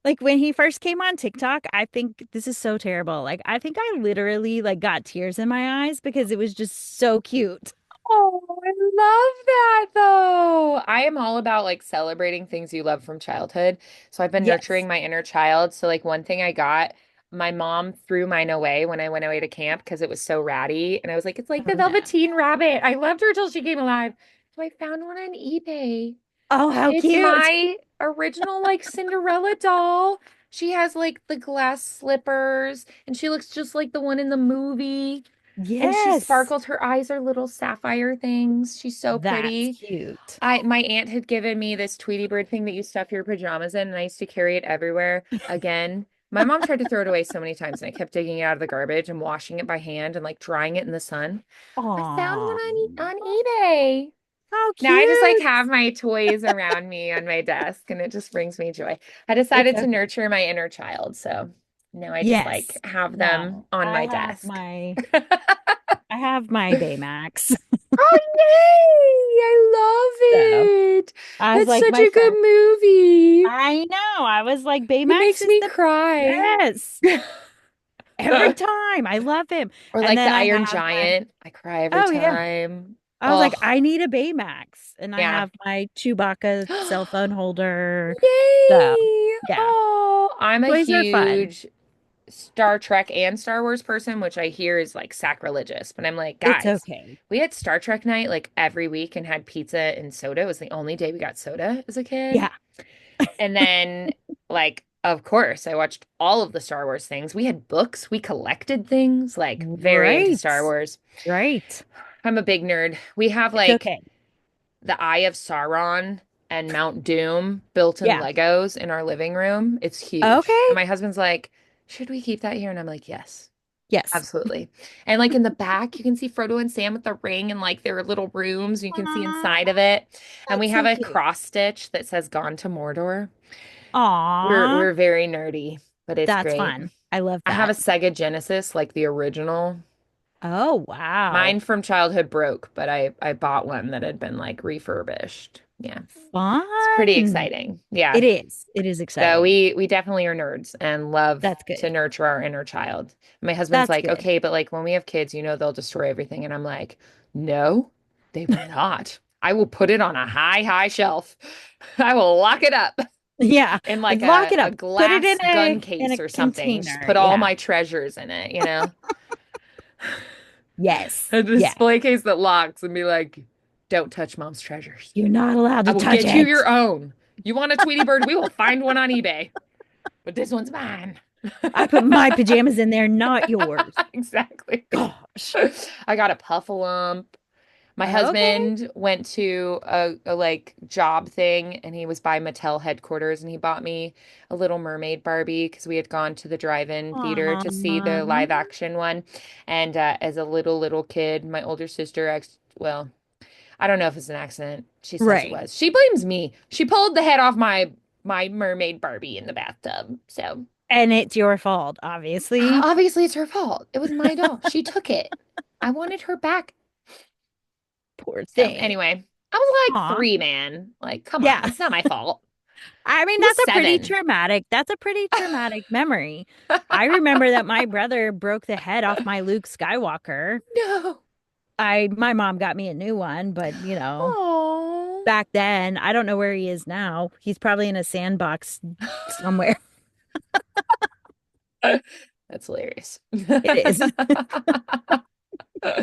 Like when he first came on TikTok, I think this is so terrible. Like I think I literally like got tears in my eyes because it was just so cute. oh, I love that though. I am all about like celebrating things you love from childhood. So I've been Yes. nurturing my inner child. So like one thing I got, my mom threw mine away when I went away to camp because it was so ratty. And I was like, it's like the Oh no. Velveteen Rabbit. I loved her till she came alive. So I found one on eBay. Oh, how It's cute. my original like Cinderella doll. She has like the glass slippers and she looks just like the one in the movie. And she Yes. sparkles. Her eyes are little sapphire things. She's so That's pretty. cute. My aunt had given me this Tweety Bird thing that you stuff your pajamas in, and I used to carry it everywhere. Again, my mom tried to throw it away so many times, and I kept digging it out of the garbage and washing it by hand and like drying it in the sun. I found one Aw. on eBay. How Now I just like cute. have my toys around me on my desk, and it just brings me joy. I It's decided to okay. nurture my inner child, so now I just like Yes. have them No, on I my have desk. my I have my Baymax. Oh, yay! So I love it. I was That's like, such my a good friend. movie. I know. I was like, It Baymax makes is me the cry. yes. Every time. I love him. Or And like then the I Iron have my Giant. I cry every oh yeah. time. I was like, Oh, I need a Baymax. And I yeah. have my Chewbacca cell phone holder. So Yay! yeah. Oh, I'm a Toys are fun. huge Star Trek and Star Wars person, which I hear is like sacrilegious. But I'm like, It's guys, okay. we had Star Trek night like every week and had pizza and soda. It was the only day we got soda as a kid. Yeah. And then, like, of course, I watched all of the Star Wars things. We had books, we collected things, like, very into Right. Star Wars. Right. I'm a big nerd. We have, It's like, okay. the Eye of Sauron and Mount Doom built in Yeah. Legos in our living room. It's huge. And Okay. my husband's like, should we keep that here? And I'm like, yes. Yes. Absolutely. And like in the back, you can see Frodo and Sam with the ring and like their little rooms. You can see Aw, inside of it. And we that's have so a cute. cross stitch that says Gone to Mordor. We're Aw, we're very nerdy, but it's that's great. fun. I love I have a that. Sega Genesis, like the original. Oh, wow. Mine from childhood broke, but I bought one that had been like refurbished. Yeah. It's pretty Fun. exciting. Yeah. It is. It is So exciting. we definitely are nerds and love That's to good. nurture our inner child. My husband's That's like, good. okay, but like when we have kids, they'll destroy everything. And I'm like, no, they will not. I will put it on a high, high shelf. I will lock it up Yeah. in Like like lock it a up. Put it glass in gun a case or something. Just container. put all Yeah. my treasures in it. Yes. A Yeah. display case that locks and be like, don't touch mom's treasures. You're not allowed I to will touch get you it. your own. You want a Tweety Bird? We will find one on eBay, but this one's mine. I put my pajamas in there, not yours. Exactly. Gosh. I got a puffalump. My Okay. husband went to a like job thing and he was by Mattel headquarters and he bought me a Little Mermaid Barbie because we had gone to the drive-in theater to see the Aw. live action one. And as a little kid, my older sister, well, I don't know if it's an accident. She says it Right. was. She blames me. She pulled the head off my mermaid Barbie in the bathtub. So And it's your fault, obviously. obviously it's her fault. It was my doll. She took it. I wanted her back. Poor So thing. anyway, I was like Aw. 3, man. Like, come on, Yeah. it's not my fault. I mean, I was that's a pretty 7. traumatic. That's a pretty traumatic memory. I remember that my brother broke the head off my Luke Skywalker. No. My mom got me a new one, but Oh. back then, I don't know where he is now. He's probably in a sandbox somewhere. That's hilarious. It is.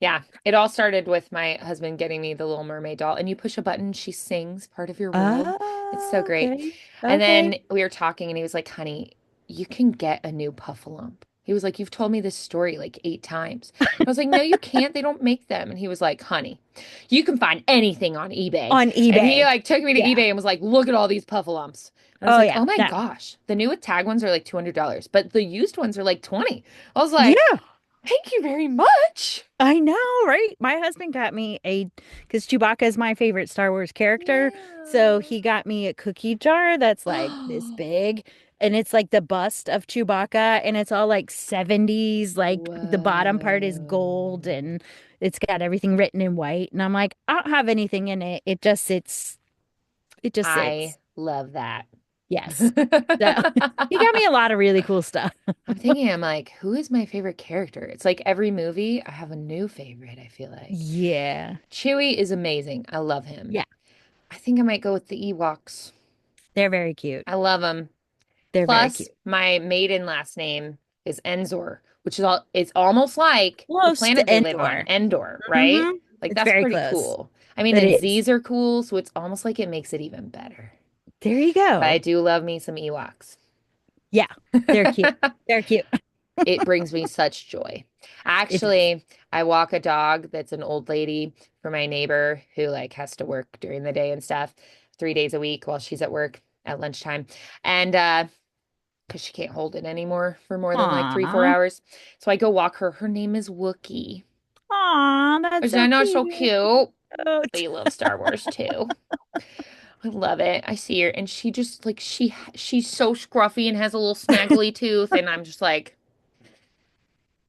Yeah, it all started with my husband getting me the Little Mermaid doll, and you push a button, she sings part of your world. It's so Oh, great. okay. And Okay. then we were talking, and he was like, "Honey, you can get a new Puffalump." He was like, "You've told me this story like 8 times." I was like, "No, you can't. They don't make them." And he was like, "Honey, you can find anything on eBay." On And he eBay. like took me to Yeah. eBay and was like, "Look at all these Puffalumps." And I was Oh like, yeah. "Oh my No. gosh, the new with tag ones are like $200, but the used ones are like 20." I was like, Yeah. "Thank you very much." I know, right? My husband got me because Chewbacca is my favorite Star Wars character. So Yeah. he got me a cookie jar that's like this big. And it's like the bust of Chewbacca. And it's all like 70s. Like the bottom part is gold Whoa. and it's got everything written in white. And I'm like, I don't have anything in it. It just sits. It just I sits. love that. Yes. So he got me a lot of really cool stuff. I'm thinking, I'm like, who is my favorite character? It's like every movie, I have a new favorite, I feel like. Yeah. Chewie is amazing. I love him. Yeah. I think I might go with the Ewoks. They're very cute. I love them. They're very Plus, cute. my maiden last name is Enzor, which is it's almost like the Close to planet they live on, Endor. Endor, right? Hmm. Like It's that's very pretty close. cool. I mean, It and is. Z's are cool, so it's almost like it makes it even better. There you But I go. do love me some Ewoks. Yeah, they're cute. They're cute. It brings me such joy. It does. Actually, I walk a dog that's an old lady for my neighbor who like has to work during the day and stuff, 3 days a week while she's at work at lunchtime. And because she can't hold it anymore for more than like 3, 4 Aw. hours. So I go walk her. Her name is Wookie. Aw, that's Is that so not so cute. cute? They love Star Wars too. I love it. I see her and she just like she's so scruffy and has a little snaggly tooth and I'm just like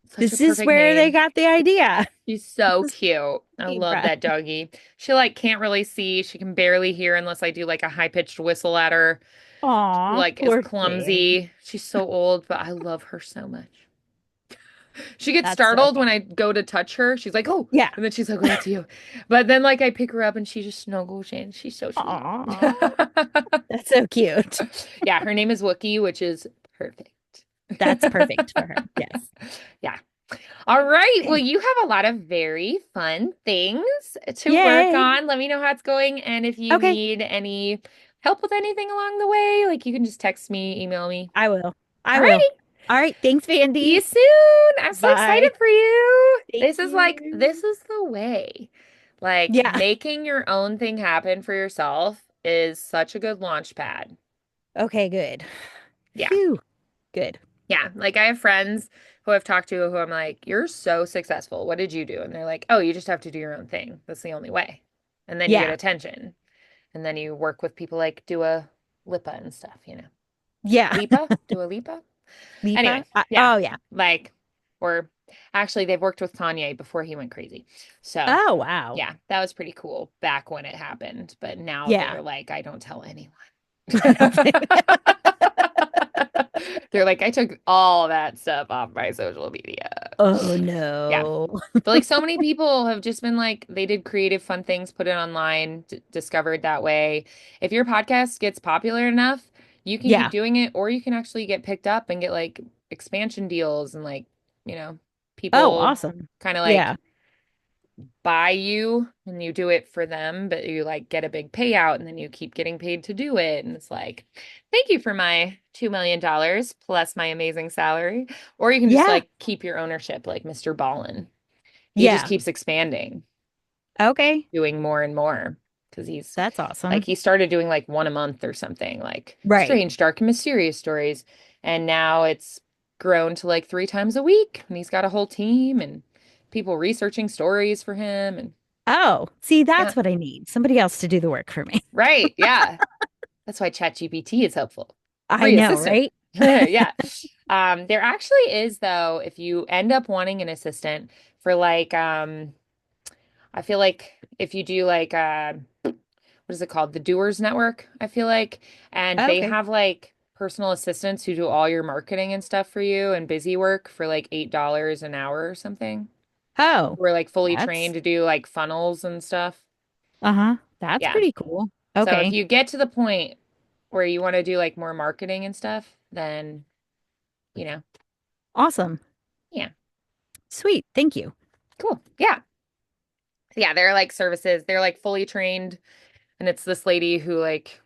such a This is perfect where they name. got the idea. She's so This cute. I came love from. that doggy. She like can't really see. She can barely hear unless I do like a high-pitched whistle at her. She Aw, like is poor thing. clumsy. She's so old, but I love her so much. She gets That's so startled when funny. I go to touch her. She's like, "Oh," Yeah. and then she's like, "Oh, it's you." But then like I pick her up and she just snuggles in. She's so sweet. Aw, that's so cute. Yeah, her name is Wookie, which is perfect. That's perfect for her. Yes. Yeah. All right. Well, Okay. you have a lot of very fun things to work Yay. on. Let me know how it's going. And if you Okay. need any help with anything along the way, like you can just text me, email me. I will. I All will. righty. All right. Thanks, See you Vandy. soon. I'm so excited Bye. for you. Thank This you. is the way. Like Yeah. making your own thing happen for yourself is such a good launch pad. Okay, good. Yeah. Phew. Good. Yeah, like I have friends who I've talked to who I'm like, "You're so successful. What did you do?" And they're like, "Oh, you just have to do your own thing. That's the only way." And then you get Yeah. attention. And then you work with people like Dua Lipa and stuff. Yeah. Lipa? Dua Lipa? Lipa? Anyway, yeah. Oh, yeah. Like or Actually, they've worked with Kanye before he went crazy. So, Oh, wow. yeah, that was pretty cool back when it happened. But now Yeah. they're like, I don't tell anyone. I don't think. They're like, I took all that stuff off my social media. Oh Yeah. no. But like so many people have just been like, they did creative, fun things, put it online, discovered that way. If your podcast gets popular enough, you can keep Yeah. doing it, or you can actually get picked up and get like expansion deals and like, you know, Oh, people awesome. kind of like Yeah. buy you and you do it for them, but you like get a big payout and then you keep getting paid to do it. And it's like, thank you for my $2 million plus my amazing salary. Or you can just Yeah. like keep your ownership, like Mr. Ballin. He just Yeah. keeps expanding, Okay. doing more and more because he's That's like, awesome. he started doing like one a month or something, like Right. strange, dark, and mysterious stories. And now it's grown to like 3 times a week. And he's got a whole team and people researching stories for him. And Oh, see, yeah. that's what I need. Somebody else to do the work for me. Right. Yeah. That's why ChatGPT is helpful. I Free know, assistant. right? Yeah. There actually is though, if you end up wanting an assistant for like I feel like if you do like what is it called? The Doers Network, I feel like. And they Okay. have like personal assistants who do all your marketing and stuff for you and busy work for like $8 an hour or something. Oh, We're like fully trained that's to do like funnels and stuff. uh-huh. That's Yeah. pretty cool. So if Okay. you get to the point where you want to do like more marketing and stuff, then, you know, Awesome. yeah, Sweet. Thank you. cool. Yeah. Yeah, they're like services. They're like fully trained. And it's this lady who like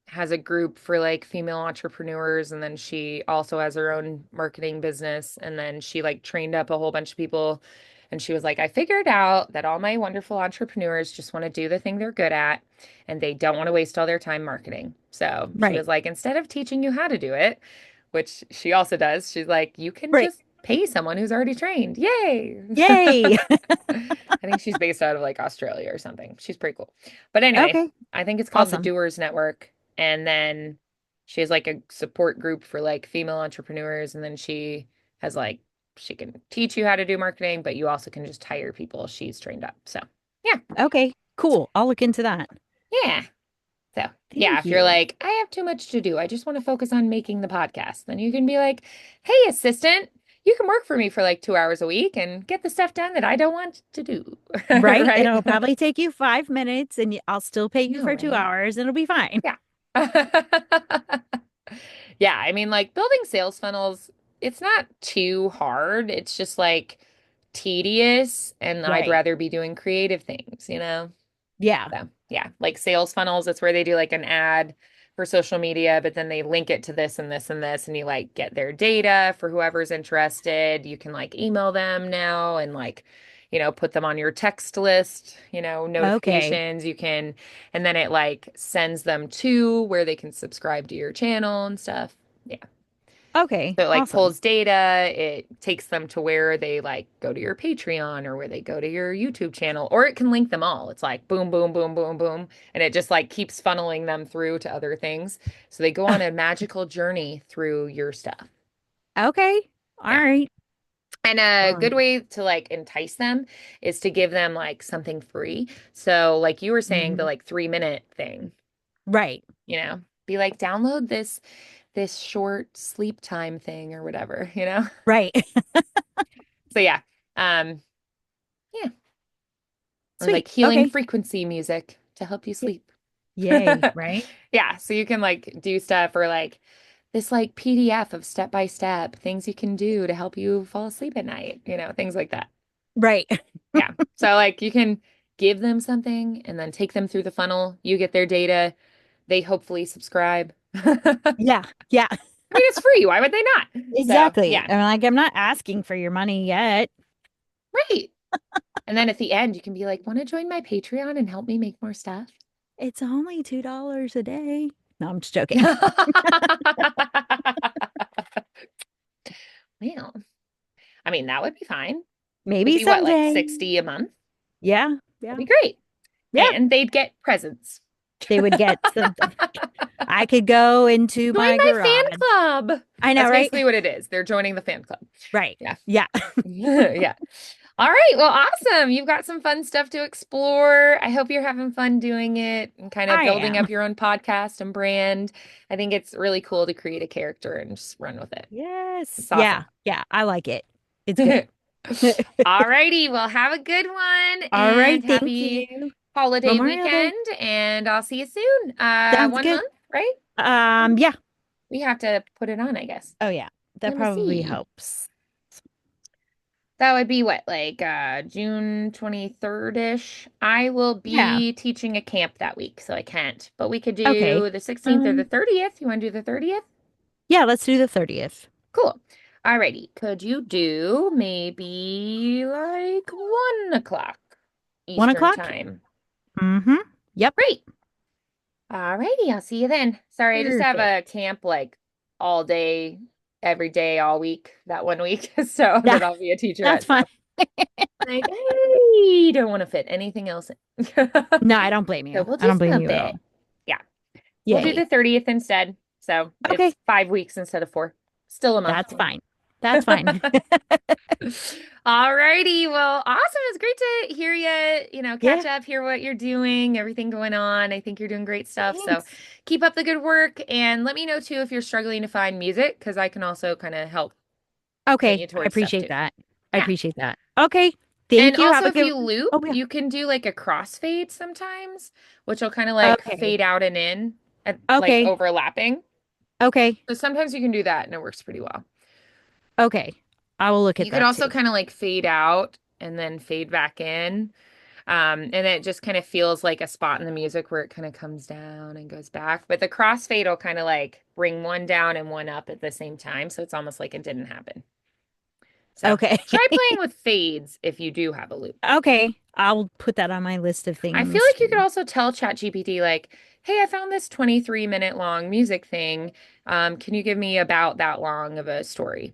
has a group for like female entrepreneurs. And then she also has her own marketing business. And then she like trained up a whole bunch of people. And she was like, I figured out that all my wonderful entrepreneurs just want to do the thing they're good at and they don't want to waste all their time marketing. So she Right. was like, instead of teaching you how to do it, which she also does, she's like, you can Right. just pay someone who's already trained. Yay. Yay. I think she's based out of like Australia or something. She's pretty cool. But anyway, Okay. I think it's called the Awesome. Doers Network. And then she has like a support group for like female entrepreneurs. And then she has like, she can teach you how to do marketing, but you also can just hire people. She's trained up. So yeah, Okay. Cool. I'll look into that. yeah. So yeah, Thank if you're you. like, I have too much to do, I just want to focus on making the podcast, then you can be like, hey, assistant, you can work for me for like 2 hours a week and get the stuff done that I don't want to do. Right? Right? It'll probably take you 5 minutes and I'll still pay you No, for two right? hours and it'll be fine. Yeah. Yeah, I mean, like building sales funnels, it's not too hard. It's just like tedious, and I'd Right. rather be doing creative things, you know? Yeah. So, yeah, like sales funnels, that's where they do like an ad for social media, but then they link it to this and this and this, and you like get their data for whoever's interested. You can like email them now and like, put them on your text list, Okay. notifications. You can, and then it like sends them to where they can subscribe to your channel and stuff. Yeah. Okay. So it like Awesome. pulls data, it takes them to where they like go to your Patreon or where they go to your YouTube channel, or it can link them all. It's like boom, boom, boom, boom, boom. And it just like keeps funneling them through to other things. So they go on a magical journey through your stuff. Okay. All Yeah. right. And a good Um, way to like entice them is to give them like something free. So like you were saying, the mhm. like 3 minute thing, Right. be like, download this short sleep time thing or whatever. Right. So yeah. Yeah. Or like Sweet. healing Okay. frequency music to help you Y- sleep. Yay. Right. Yeah, so you can like do stuff or like this like PDF of step by step things you can do to help you fall asleep at night, things like that. Right. Yeah. So like you can give them something and then take them through the funnel. You get their data. They hopefully subscribe. I Yeah. Yeah. mean, it's free. Why would they not? So, Exactly. yeah. I'm like, I'm not asking for your money yet. Right. And then at the end, you can be like, want to join my Patreon and help me make more stuff? It's only $2 a day. No, I'm just joking. Well, I mean, that would be fine. It'd Maybe be what, like someday. 60 a month? Yeah. That'd Yeah. be great. Yeah. And they'd get presents. They would get some, I could go into Join my my fan garage. club. I know, That's right? basically what it is. They're joining the fan club. Right. Yeah. Yeah. Yeah. All right. Well, awesome. You've got some fun stuff to explore. I hope you're having fun doing it and kind of I building am. up your own podcast and brand. I think it's really cool to create a character and just run with it. Yes. It's Yeah. awesome. Yeah. I like it. It's good. All righty. Well, have a good one All right. and Thank happy you. holiday Memorial Day. weekend. And I'll see you soon. Sounds One good. month, right? Yeah. We have to put it on, I guess. Oh, yeah. That Let me probably see. helps. That would be what, like June 23rd-ish. I will Yeah. be teaching a camp that week, so I can't. But we could Okay. do the 16th or the 30th. You want to do the 30th? Yeah, let's do the 30th. Cool. Alrighty. Could you do maybe like 1 o'clock 1 o'clock? Eastern time? Mm-hmm. Yep. Great. Alrighty, I'll see you then. Sorry, I just have Perfect. a camp like all day, every day, all week, that one week. So Yeah, that I'll be a teacher that's at. So fine. like, I don't want to fit anything else in. No, I don't blame So you. we'll I don't just blame bump you at it. all. Yeah. We'll do Yay. the 30th instead. So Okay, it's 5 weeks instead of 4. Still a month. that's fine. That's fine. All righty. Well, awesome. It's great to hear you, Yeah, catch up, hear what you're doing, everything going on. I think you're doing great stuff. So thanks. keep up the good work and let me know too if you're struggling to find music because I can also kind of help point Okay, you I towards stuff appreciate too. that. I Yeah. appreciate that. Okay, And thank you. Have also a if good you one. Oh, loop, yeah. you can do like a crossfade sometimes, which will kind of like Okay, fade out and in at like okay, overlapping. okay, So sometimes you can do that and it works pretty well. okay. I will look at You could that also too. kind of like fade out and then fade back in. And it just kind of feels like a spot in the music where it kind of comes down and goes back. But the crossfade will kind of like bring one down and one up at the same time. So it's almost like it didn't happen. So Okay. try playing with fades if you do have a loop. Okay, I'll put that on my list of I feel things like you could to. also tell ChatGPT, like, hey, I found this 23-minute long music thing. Can you give me about that long of a story?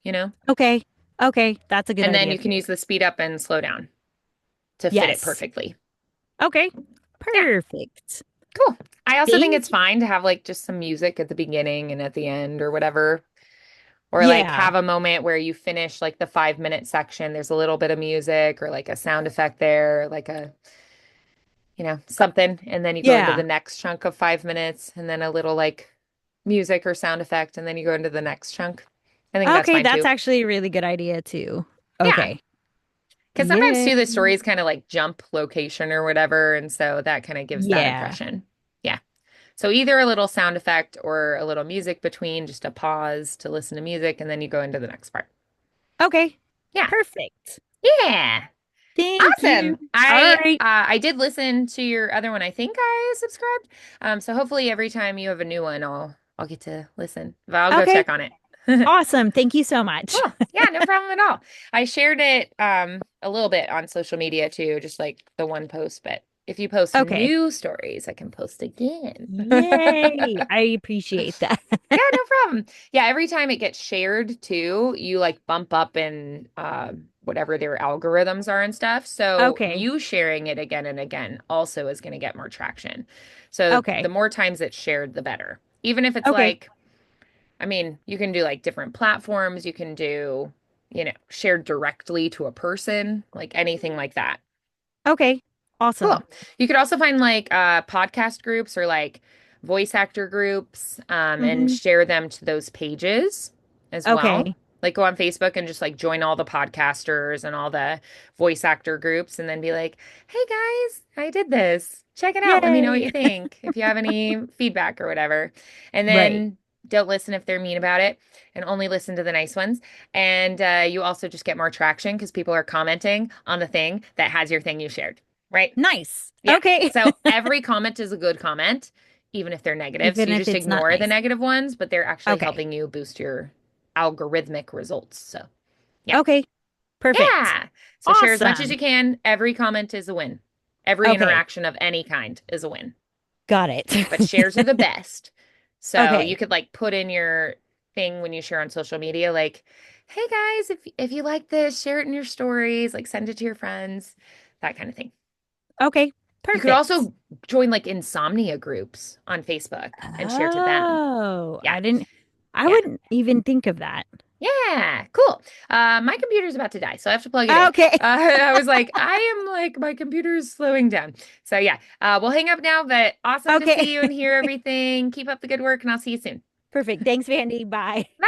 You know? Okay, okay, that's a good And then idea you can too. use the speed up and slow down to fit it Yes. perfectly. Okay, Yeah. perfect. Cool. I also think Thank it's you. fine to have like just some music at the beginning and at the end or whatever. Or like Yeah. have a moment where you finish like the 5 minute section. There's a little bit of music or like a sound effect there, like a, something. And then you go into the Yeah. next chunk of 5 minutes and then a little like music or sound effect. And then you go into the next chunk. I think that's Okay, fine that's too. actually a really good idea too. Yeah. Okay. Because sometimes Yay. too, the stories kind of like jump location or whatever. And so that kind of gives that Yeah. impression. Yeah. So either a little sound effect or a little music between, just a pause to listen to music, and then you go into the next part. Okay. Yeah. Perfect. Yeah. Thank you. Awesome. All I right. I did listen to your other one. I think I subscribed. So hopefully every time you have a new one, I'll get to listen. But I'll go Okay. check on it. Awesome. Thank you so much. Cool. Yeah, no problem at all. I shared it a little bit on social media too, just like the one post, but if you post Okay. new stories, I can post again. Yay. I appreciate that. Yeah, no problem. Yeah, every time it gets shared too, you like bump up in whatever their algorithms are and stuff. So Okay. you sharing it again and again also is going to get more traction. So the Okay. more times it's shared, the better. Even if it's Okay. like, I mean, you can do like different platforms, you can do, shared directly to a person, like anything like that. Okay. Cool. Awesome. You could also find like podcast groups or like voice actor groups and Hmm. share them to those pages as well. Okay. Like go on Facebook and just like join all the podcasters and all the voice actor groups and then be like, hey guys, I did this. Check it out. Let me know what Yay. you think if you have any feedback or whatever. And Right. then don't listen if they're mean about it and only listen to the nice ones. And you also just get more traction because people are commenting on the thing that has your thing you shared, right? Nice. Yeah. Okay. So every comment is a good comment, even if they're negative. So Even you if just it's not ignore the nice. negative ones, but they're actually Okay. helping you boost your algorithmic results. So, yeah. Okay. Perfect. Yeah. So share as much as Awesome. you can. Every comment is a win. Every Okay. interaction of any kind is a win. Got it. But shares are the best. So you Okay. could like put in your thing when you share on social media, like, hey guys, if you like this, share it in your stories, like send it to your friends, that kind of thing. Okay. You could Perfect. also join like insomnia groups on Facebook and share to them. Oh, Yeah. I Yeah. wouldn't even think of that. Yeah, cool. My computer's about to die, so I have to plug it in. Okay. I was like, I am like, my computer's slowing down. So yeah, we'll hang up now, but awesome to Okay. see you and hear everything. Keep up the good work, and I'll see you soon. Perfect. Thanks, Vandy. Bye. Bye.